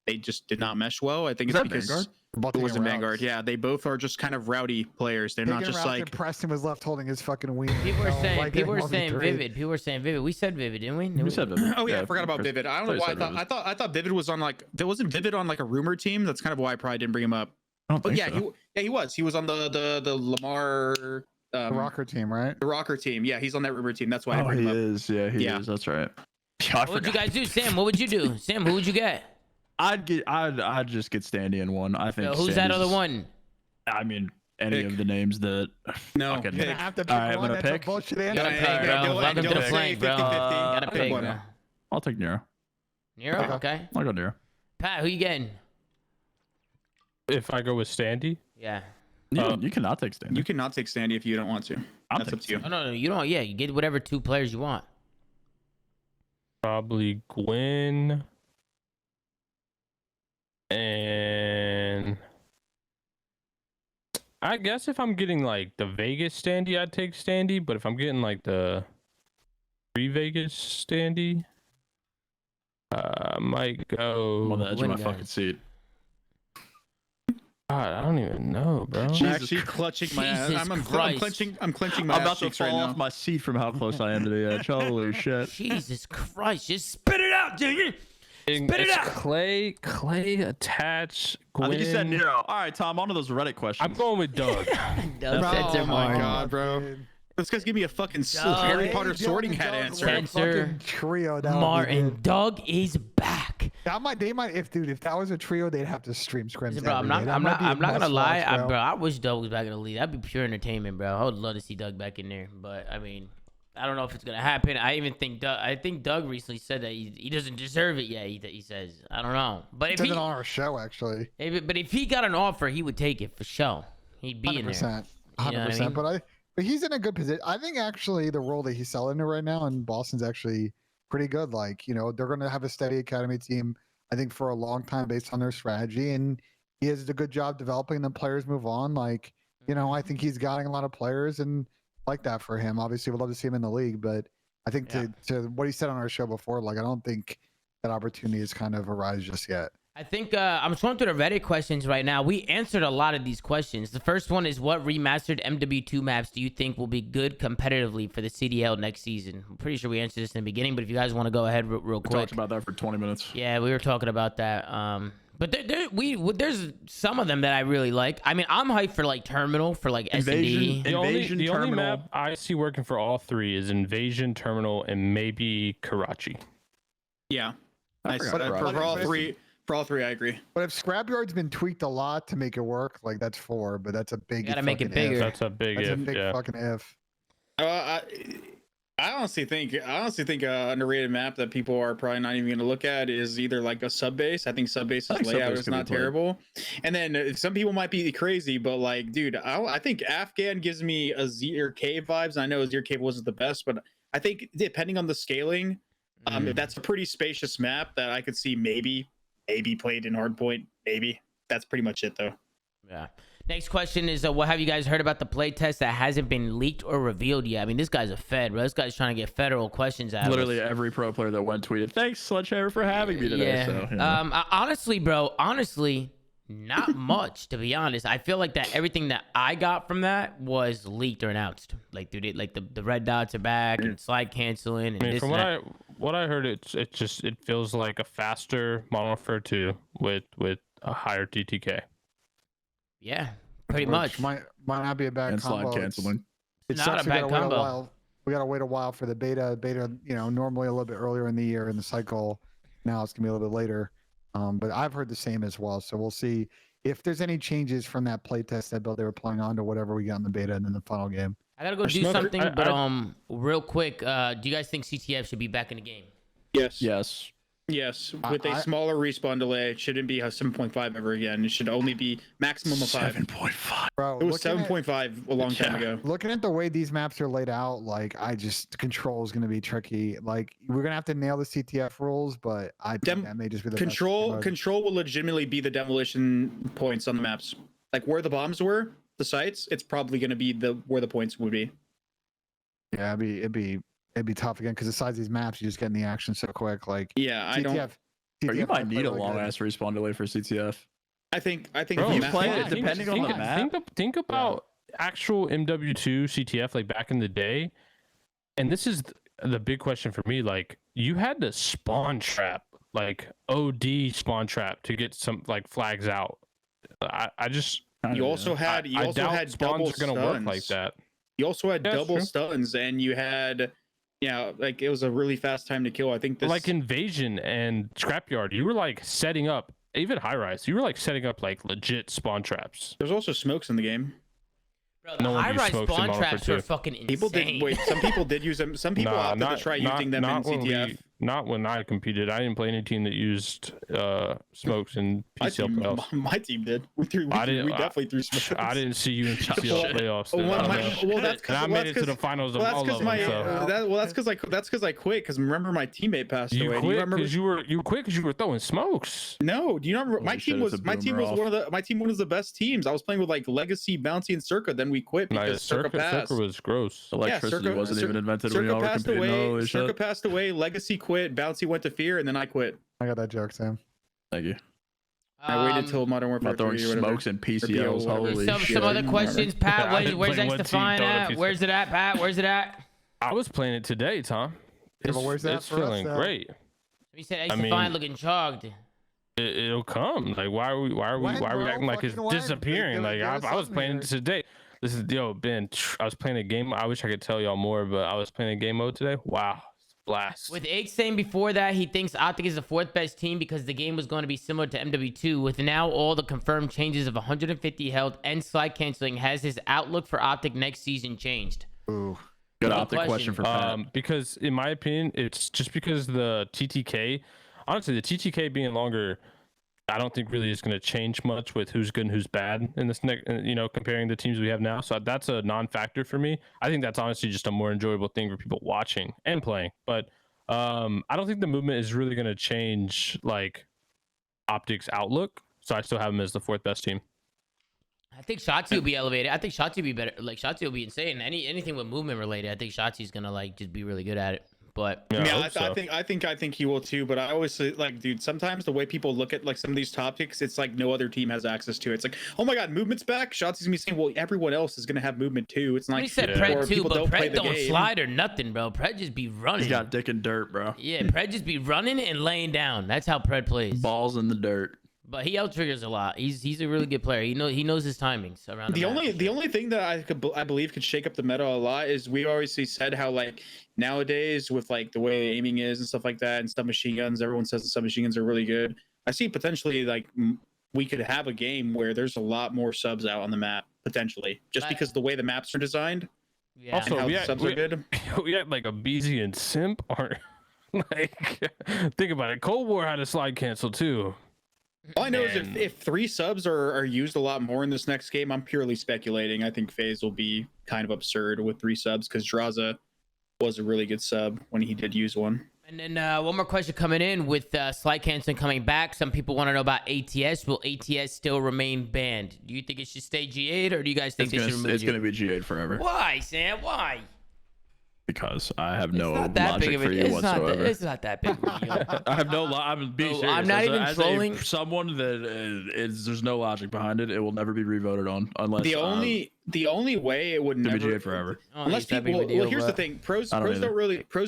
they just did not mesh well. I think Was it's that because Vanguard? it was in Vanguard. Yeah, they both are just kind of rowdy players. They're not just like Preston was left holding his fucking wing. People were you know, saying like people in were saying 1v3. Vivid. People were saying Vivid. We said Vivid, didn't we? Who said Vivid? Oh yeah, I forgot about Vivid. I don't know you why said Vivid. I thought Vivid was on like there wasn't Vivid on like a rumor team. That's kind of why I probably didn't bring him up. I don't But think yeah, so. he was. He was on the Lamar The Rocker team, right? the Rocker team. Yeah, he's on that rumor team. That's why I Oh, bring he him up. is. Yeah, he Yeah. is. That's right. Yeah, I What would you forgot. guys do, Sam? What would you do, Sam? Who would you get? I'd just get Standy in one. I think. So who's that Standy's- other one? I mean, any Pick. of the names that. No, Fucking pick. I have to pick All right, I'm one. gonna That's a pick. bullshit Gotta answer. Hey, pick, hey, bro. don't- Welcome to don't the say flank, bro. 50-50. Gotta Pick pick, one. bro. I'll take Nero. Nero, okay. I'll go Nero. Pat, who you getting? If I go with Standy, Yeah. You cannot take Standy. You cannot take Standy if you don't want to. I'll That's take up to you. Oh no, you don't. Yeah, you get whatever 2 players you want. probably Gwen. And I guess if I'm getting like the Vegas Standy, I'd take Standy. But if I'm getting like the pre-Vegas Standy, Might I'm on the go. edge of my fucking seat. God, I don't even know, bro. I'm Jesus actually clutching my ass. Jesus I'm Christ. clenching my I'm ass about to cheeks right fall now. off my seat from how close I am to the edge. Holy shit. Jesus Christ, just spit it out, Junior. Spit it It's out. Clay attach. I think you said Gwyn. Nero. All right, Tom, on to those Reddit questions. I'm going with Doug. Doug Spencer Oh my Martin. god, bro. This guy's giving me a fucking Doug. Harry Potter Hey, sorting Doug, hat Doug, answer. what a Spencer, fucking trio that would be Martin. good. Doug is back. They might, if that was a trio, they'd have to stream scrims. Listen, bro, I'm not gonna lie, bro. I wish Doug was back in the league. That'd be pure entertainment, bro. I would love to see Doug back in there, but I mean, I don't know if it's gonna happen. I think Doug recently said that he doesn't deserve it yet. He says, I don't know, but if Said he, it on our show actually. but if he got an offer, he would take it for sure. He'd be in there. 100%. You know what I mean? 100%. But he's in a good position. I think actually the role that he's selling to right now in Boston's actually pretty good. Like, you know, they're going to have a steady academy team, I think, for a long time based on their strategy. And he has a good job developing the players move on. Like, you know, I think he's guiding a lot of players and like that for him. Obviously, we'd love to see him in the league. But I think to what he said on our show before, like, I don't think that opportunity has kind of arisen just yet. I think I'm scrolling through the Reddit questions right now. We answered a lot of these questions. The first one is, what remastered MW2 maps do you think will be good competitively for the CDL next season? I'm pretty sure we answered this in the beginning, but if you guys want to go ahead real We quick. talked about that for 20 minutes. Yeah, we were talking about that. But there's some of them that I really like. I mean, I'm hyped for like Terminal, for like S&D. The only Terminal. map I see working for all three is Invasion, Terminal, and maybe Karachi. Yeah, I nice. forgot about For all that. three, I agree. But if Scrapyard's been tweaked a lot to make it work, like that's 4, but that's a big. Gotta make it fucking bigger. If. That's a big That's a if. big Yeah. fucking if. I honestly think an underrated map that people are probably not even going to look at is either like a sub base. I think sub base's I think sub layout base is could be not played. terrible. And then some people might be crazy, but like, dude, I think Afghan gives me a Azir Cave vibes. I know Azir Cave wasn't the best, but I think depending on the scaling, that's a pretty spacious map that I could see maybe played in Hardpoint. Maybe. That's pretty much it though. Yeah. Next question is, what have you guys heard about the playtest that hasn't been leaked or revealed yet? I mean, this guy's a Fed, bro. This guy's trying to get federal questions out Literally of us. every pro player that went tweeted, "Thanks, Sledgehammer, for having me today." Yeah. So, you know. Honestly, bro, not much, to be honest. I feel like that everything that I got from that was leaked or announced. Like, dude, like the red dots are back and slide canceling and I mean, this from and that. what I heard, it feels like a faster Modern Warfare 2 with a higher TTK. Yeah, pretty Which much. might not be a bad And combo. slide canceling. It Not sucks a we bad gotta wait combo. while. We gotta wait a while for the beta. Beta, you know, normally a little bit earlier in the year in the cycle. Now it's gonna be a little bit later. But I've heard the same as well. So we'll see if there's any changes from that playtest that build they were playing on to whatever we got in the beta and then the final game. I gotta go There's do no- something, I- but real quick, do you guys think CTF should be back in the game? Yes. Yes. Yes. With a I- smaller respawn delay, it shouldn't be a 7.5 ever again. It should only be maximum of 5. 7.5. Bro, It was looking at- 7.5 a long time ago. Looking at the way these maps are laid out, like control is going to be tricky. Like we're going to have to nail the CTF rules, but I think that may just be the best mode. Control will legitimately be the demolition points on the maps. Like where the bombs were, the sites, it's probably going to be where the points would be. Yeah, it'd be tough again because the size of these maps, you just get in the action so quick. Like Yeah, I don't. Bro, you CTF might play need a really long good. ass respawn delay for CTF. I think. Bro, the you play it map- depending on the map. Think about actual MW2 CTF like back in the day, and this is the big question for me. Like, you had to spawn trap, like OD spawn trap, to get some like flags out. I just You also had I doubt had spawns double are gonna stuns. work like that. You also had Yeah, that's double true. stuns, and you had, like it was a really fast time to kill. I think this Like Invasion and Scrapyard, you were like setting up, even High Rise, you were like setting up like legit spawn traps. there's also smokes in the game. Bro, the No one used high-rise smokes in spawn Modern Warfare traps were 2. fucking insane. People did wait. Some people did use them. Some people opted to try using them in CTF. Not when I competed. I didn't play any team that used smokes in PCL playoffs. My team did. We definitely threw smokes. I didn't see you in PCL playoffs. Oh, then. I don't know. well, that's And I because made it to the finals of all of them. that's because I quit. Because remember, my teammate passed You away. Do quit remember? because you quit because you were throwing smokes. No, do you not remember? My Holy team shit, was it's a my team was boomer one of the my team was the best teams. I was playing with like Legacy, Bouncy, and Circa. Then we quit because Circa passed. Circa was gross. Electricity Circa- wasn't even invented when Circa y'all were passed competing. away. Holy Circa shit. passed away. Legacy quit, Bouncy went to Fear, and then I quit. I got that joke, Sam. Thank you. I waited till Modern Warfare About throwing 3 or whatever. smokes and PCLs. Reveal, Holy some shit. other questions, Pat. I didn't Where's play X one Define team, at? don't Where's it at, Pat? Where's it at? I was playing it today, Tom. Yeah, but where's that It's for us, feeling great. He said X I mean, Define looking chogged. It'll come. Like, why are we When, bro? acting like it's Fucking when? disappearing? Give Like, us I was something playing here. it today. This is Ben. I was playing a game. I wish I could tell y'all more, but I was playing a game mode today. Wow, blast. With Ig saying before that he thinks Optic is the fourth best team because the game was going to be similar to MW2. With now all the confirmed changes of 150 health and slide canceling, has his outlook for Optic next season changed? Ooh. Good Good optic question for Pat. Because in my opinion, it's just because the TTK. Honestly, the TTK being longer, I don't think really is going to change much with who's good and who's bad in this next. Comparing the teams we have now, so that's a non-factor for me. I think that's honestly just a more enjoyable thing for people watching and playing. But I don't think the movement is really going to change like Optic's outlook. So I still have him as the fourth best team. I think Shotzi will be elevated. I think Shotzi will be better. Like Shotzi will be insane. Anything with movement related, I think Shotzi's gonna like just be really good at it. But Yeah, Yeah, I hope so. I think he will too. But I always say, like, dude, sometimes the way people look at like some of these topics, it's like no other team has access to it. It's like, oh my god, movement's back. Shotzi's gonna be saying, well, everyone else is gonna have movement too. It's like he said Yeah. Pred or too, people but play Pred the don't game. slide or nothing, bro. Pred just be running. He's got dick and dirt, bro. Yeah, Pred just be running and laying down. That's how Pred plays. Balls in the dirt. But he out triggers a lot. He's a really good player. He knows his timings around The map. only thing that I believe could shake up the meta a lot is we always said how like nowadays with like the way aiming is and stuff like that and submachine guns, everyone says the submachine guns are really good. I see potentially like we could have a game where there's a lot more subs out on the map potentially just because the way the maps are designed Yeah. Also, and how we the had- subs are good. We had like a BZ and Simp aren't like think about it. Cold War had a slide cancel too. All I know is And- if 3 subs are used a lot more in this next game, I'm purely speculating. I think FaZe will be kind of absurd with 3 subs because Draza was a really good sub when he did use one. And then one more question coming in with slide canceling coming back. Some people want to know about ATS. Will ATS still remain banned? Do you think it should stay G8 or do you guys think they should remove It's it? gonna be G8 forever Why, Sam? Why? because I have It's no not that big logic of for a you it's not, whatsoever. it's not that big of a deal. I have no. I'm being No, serious. I'm not even as trolling. someone that is there's no logic behind it. It will never be revoted on unless The only way it would to be never G8 forever. I don't unless think it's that big people of a deal, well here's the but- thing pros I don't either.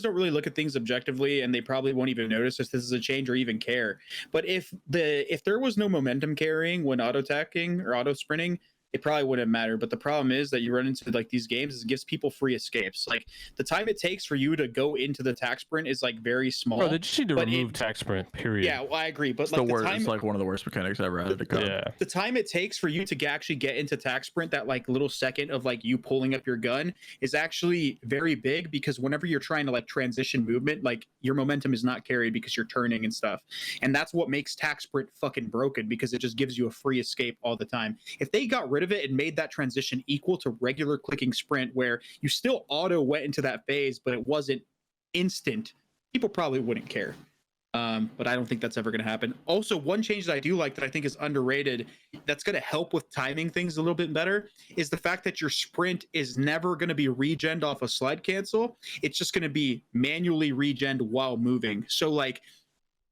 don't really look at things objectively and they probably won't even notice if this is a change or even care. But if there was no momentum carrying when auto attacking or auto sprinting, it probably wouldn't matter. But the problem is that you run into like these games is it gives people free escapes. Like the time it takes for you to go into the attack sprint is like very small. Bro, they just need to but remove tack sprint. Period. Yeah, well, I agree. But It's like the the worst. time It's like one of the worst mechanics ever added to code. Yeah. the time it takes for you to actually get into tack sprint, that like little second of like you pulling up your gun is actually very big because whenever you're trying to like transition movement, like your momentum is not carried because you're turning and stuff. And that's what makes tack sprint fucking broken because it just gives you a free escape all the time. If they got rid of it and made that transition equal to regular clicking sprint where you still auto went into that phase, but it wasn't instant, people probably wouldn't care. But I don't think that's ever going to happen. Also, one change that I do like that I think is underrated that's going to help with timing things a little bit better is the fact that your sprint is never going to be regened off a slide cancel. It's just going to be manually regened while moving. So like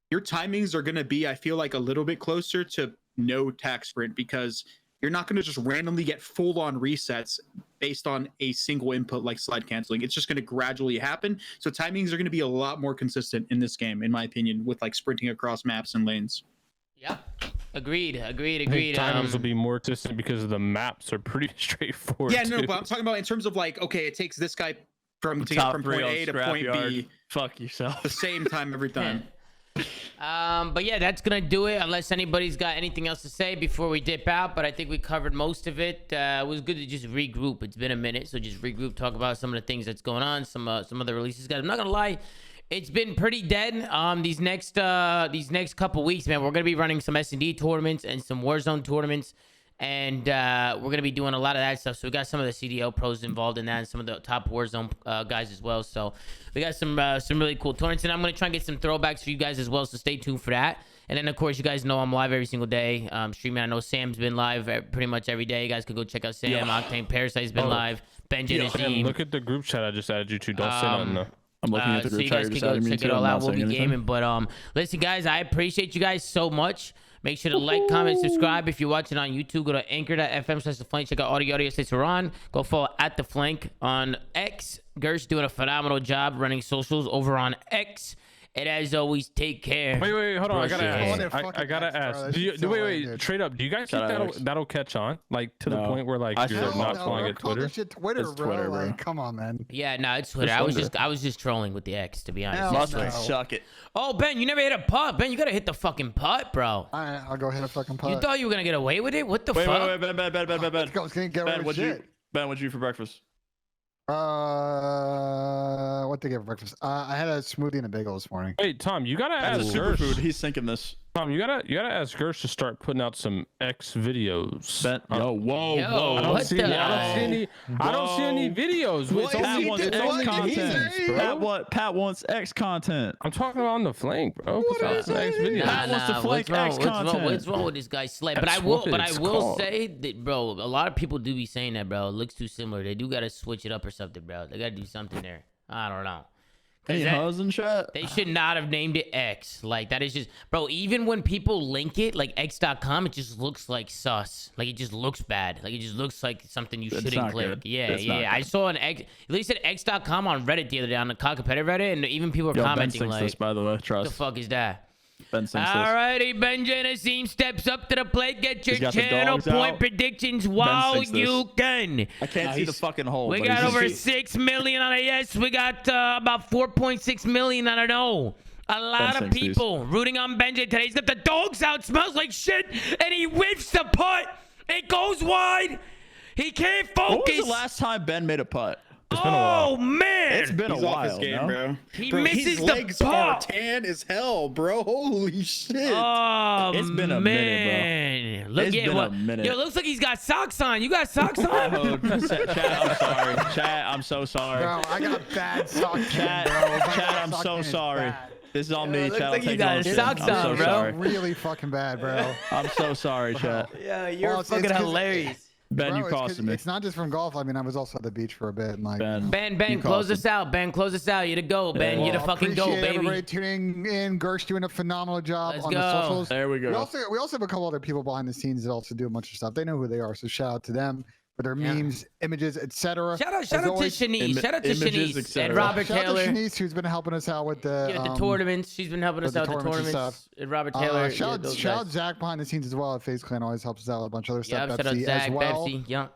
your timings are going to be, I feel like, a little bit closer to no tack sprint because you're not going to just randomly get full-on resets based on a single input like slide canceling. It's just going to gradually happen. So timings are going to be a lot more consistent in this game, in my opinion, with like sprinting across maps and lanes. Yep. Agreed. I think timings will be more consistent because the maps are pretty straightforward. Yeah, no, too. but I'm talking about in terms of like, okay, it takes this guy to get Top from three point on A to point Scrapyard. B Fuck yourself. the same time every time. But yeah, that's gonna do it. Unless anybody's got anything else to say before we dip out, but I think we covered most of it. It was good to just regroup. It's been a minute, so just regroup, talk about some of the things that's going on, some other releases. Guys, I'm not gonna lie, it's been pretty dead. These next couple weeks, man, we're gonna be running some S&D tournaments and some Warzone tournaments. And we're gonna be doing a lot of that stuff. So we got some of the CDL pros involved in that, and some of the top Warzone guys as well. So we got some really cool tournaments, and I'm gonna try and get some throwbacks for you guys as well. So stay tuned for that. And then of course you guys know I'm live every single day streaming. I know Sam's been live pretty much every day. You guys can go check out Sam. Octane Parasite's been live. Benji and Sam, Azim. look at the group chat I just added you to. Don't say nothing though. I'm looking at the so group you chat. guys You're can just go adding me check to it all I'm not out. We'll saying be anything. gaming. But listen, guys, I appreciate you guys so much. Make sure to like, comment, subscribe. If you're watching on YouTube, go to anchor.fm/theflank. Check out all the audio states are on. Go follow at the flank on X. Gersh doing a phenomenal job running socials over on X. And as always, take care. Wait, hold on. I Brush gotta your hair. ask. I gotta X, bro. ask. That Do you shit's so lame, wait? dude. Straight up. Do you guys Shout think out, Alex. that'll catch on? Like to the No. point where like I you're feel not no, flying bro, at call Twitter? this shit Twitter, It's bro. Twitter, bro. Like, come on, man. Yeah, no, it's Twitter. Just I was just trolling with the X, to be honest. Hell It's no. Twitter. Suck it. Oh, Ben, you never hit a putt. Ben, you gotta hit the fucking putt, bro. All right, I'll go hit a fucking putt. You thought you were gonna get away with it? What the Wait, fuck? Ben. Let's go. Let's get Ben, rid of what'd shit. you eat for breakfast? What did I get for breakfast? I had a smoothie and a bagel this morning. Wait, Tom, you gotta That's a ask superfood. Gersh. He's sinking this. Tom, you gotta ask Gersh to start putting out some X videos. Ben, whoa. Yo, I don't what see the- any. I don't see any videos. What? It's Pat only, wants it's X only content. memes, bro. Pat wants X content. I'm talking about on the flank, bro. Put out some X videos. Pat wants to flank X content. What's wrong with this guy's slay? But That's I will, what but I it's will called. say that, bro. A lot of people do be saying that, bro. It looks too similar. They do gotta switch it up or something, bro. They gotta do something there. I don't know. 'Cause Any that- huzz and chat? They should not have named it X. Like, that is just, bro, even when people link it, like X.com, it just looks like sus. Like, it just looks bad. Like, it just looks like something you It's shouldn't not click. good. Yeah, It's not yeah. I good. saw an X, at least said X.com on Reddit the other day, on the COD competitive Reddit, and even people were Yo, Ben commenting, sinks like, this, by the way. what the Trust. fuck is that? Ben sinks this. Alrighty, Benji Nassim steps up to the plate. Get your He's got the channel dogs point out. predictions while sinks this. you can. I can't see the fucking hole. We but got he's over just- 6 million on a yes. We got about 4.6 million on a no. A lot of sinks these. people rooting on Benji today. He's got the dogs out, smells like shit, and he whiffs the putt. It goes wide. He can't focus. When was the last time Ben made a putt? It's been a while. Oh man, It's been He's a off while, his game, no? bro. He Bro, misses his the legs are putt. tan as hell, bro. Holy shit. Oh, It's been a minute, bro. Look It's at been what. a minute. Yo, looks like he's got socks on. You got socks on? Oh, chat, I'm sorry. Chat, I'm so sorry. Bro, I got bad sock Chat, game, bro. My chat, I'm sock so game is sorry. bad. This is on Yeah, me, looks chat. I'll like you take got ownership. socks I'm on, so bro. sorry. Really fucking bad, bro. I'm so sorry, chat. Yeah, you're Well, it's fucking 'cause- hilarious. Ben, Bro, you it's 'cause costed me. It's not just from golf. I mean, I was also at the beach for a bit. And like, Ben, Ben, you close costed us out. Ben, close us out. You're the GOAT, Ben. Yeah. You're the well, fucking GOAT, appreciate everybody baby. tuning in. Gersh doing a phenomenal job Let's on go. the socials. There we We go. also have a couple other people behind the scenes that also do a bunch of stuff. They know who they are, so shout out to them for their Yeah. memes, images, etc. Shout out to Shanice. Shout out to images, Shanice etc. and Robert Shout out Taylor. to Shanice, who's been helping us out with the Yeah, the tournaments. She's been helping us with the out with the tournaments and tournaments. And Robert Taylor. Yeah, Shout those out guys. Zach behind the scenes as well at FaZe Clan. Always helps us out with a bunch of other Yeah, stuff. shout out Pepsi Zach, as well. Pepsi. Yeah.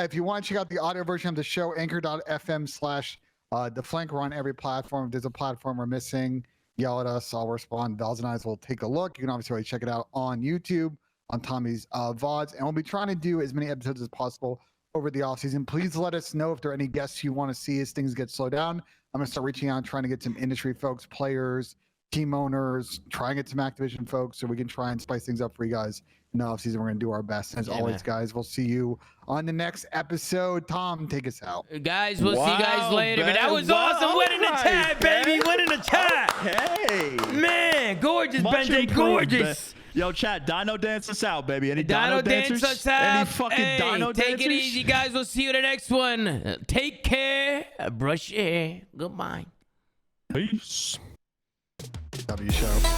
If you want to check out the audio version of the show, anchor.fm/the flank. We're on every platform. If there's a platform we're missing, yell at us. I'll respond. Vals and I will take a look. You can obviously check it out on YouTube, on Tommy's VODs. And we'll be trying to do as many episodes as possible over the off season. Please let us know if there are any guests you want to see as things get slowed down. I'm going to start reaching out and trying to get some industry folks, players, team owners, try and get some Activision folks so we can try and spice things up for you guys in the off season. We're going to do our best. As Yeah, always, man. guys, we'll see you on the next episode. Tom, take us out. Guys, we'll see you guys Wow, later. But that Ben. was Wow, awesome. Winning the nice, chat, baby. Ben. Winning the chat. Hey. Man, gorgeous, Much Benji. improved, Gorgeous. Ben. Yo, chat, Dino dance us out, baby. Any Dino dance dancers? us out. Any fucking Hey, Dino take dancers? it easy, guys. We'll see you in the next one. Take care. Brush your hair. Goodbye. Peace. W show.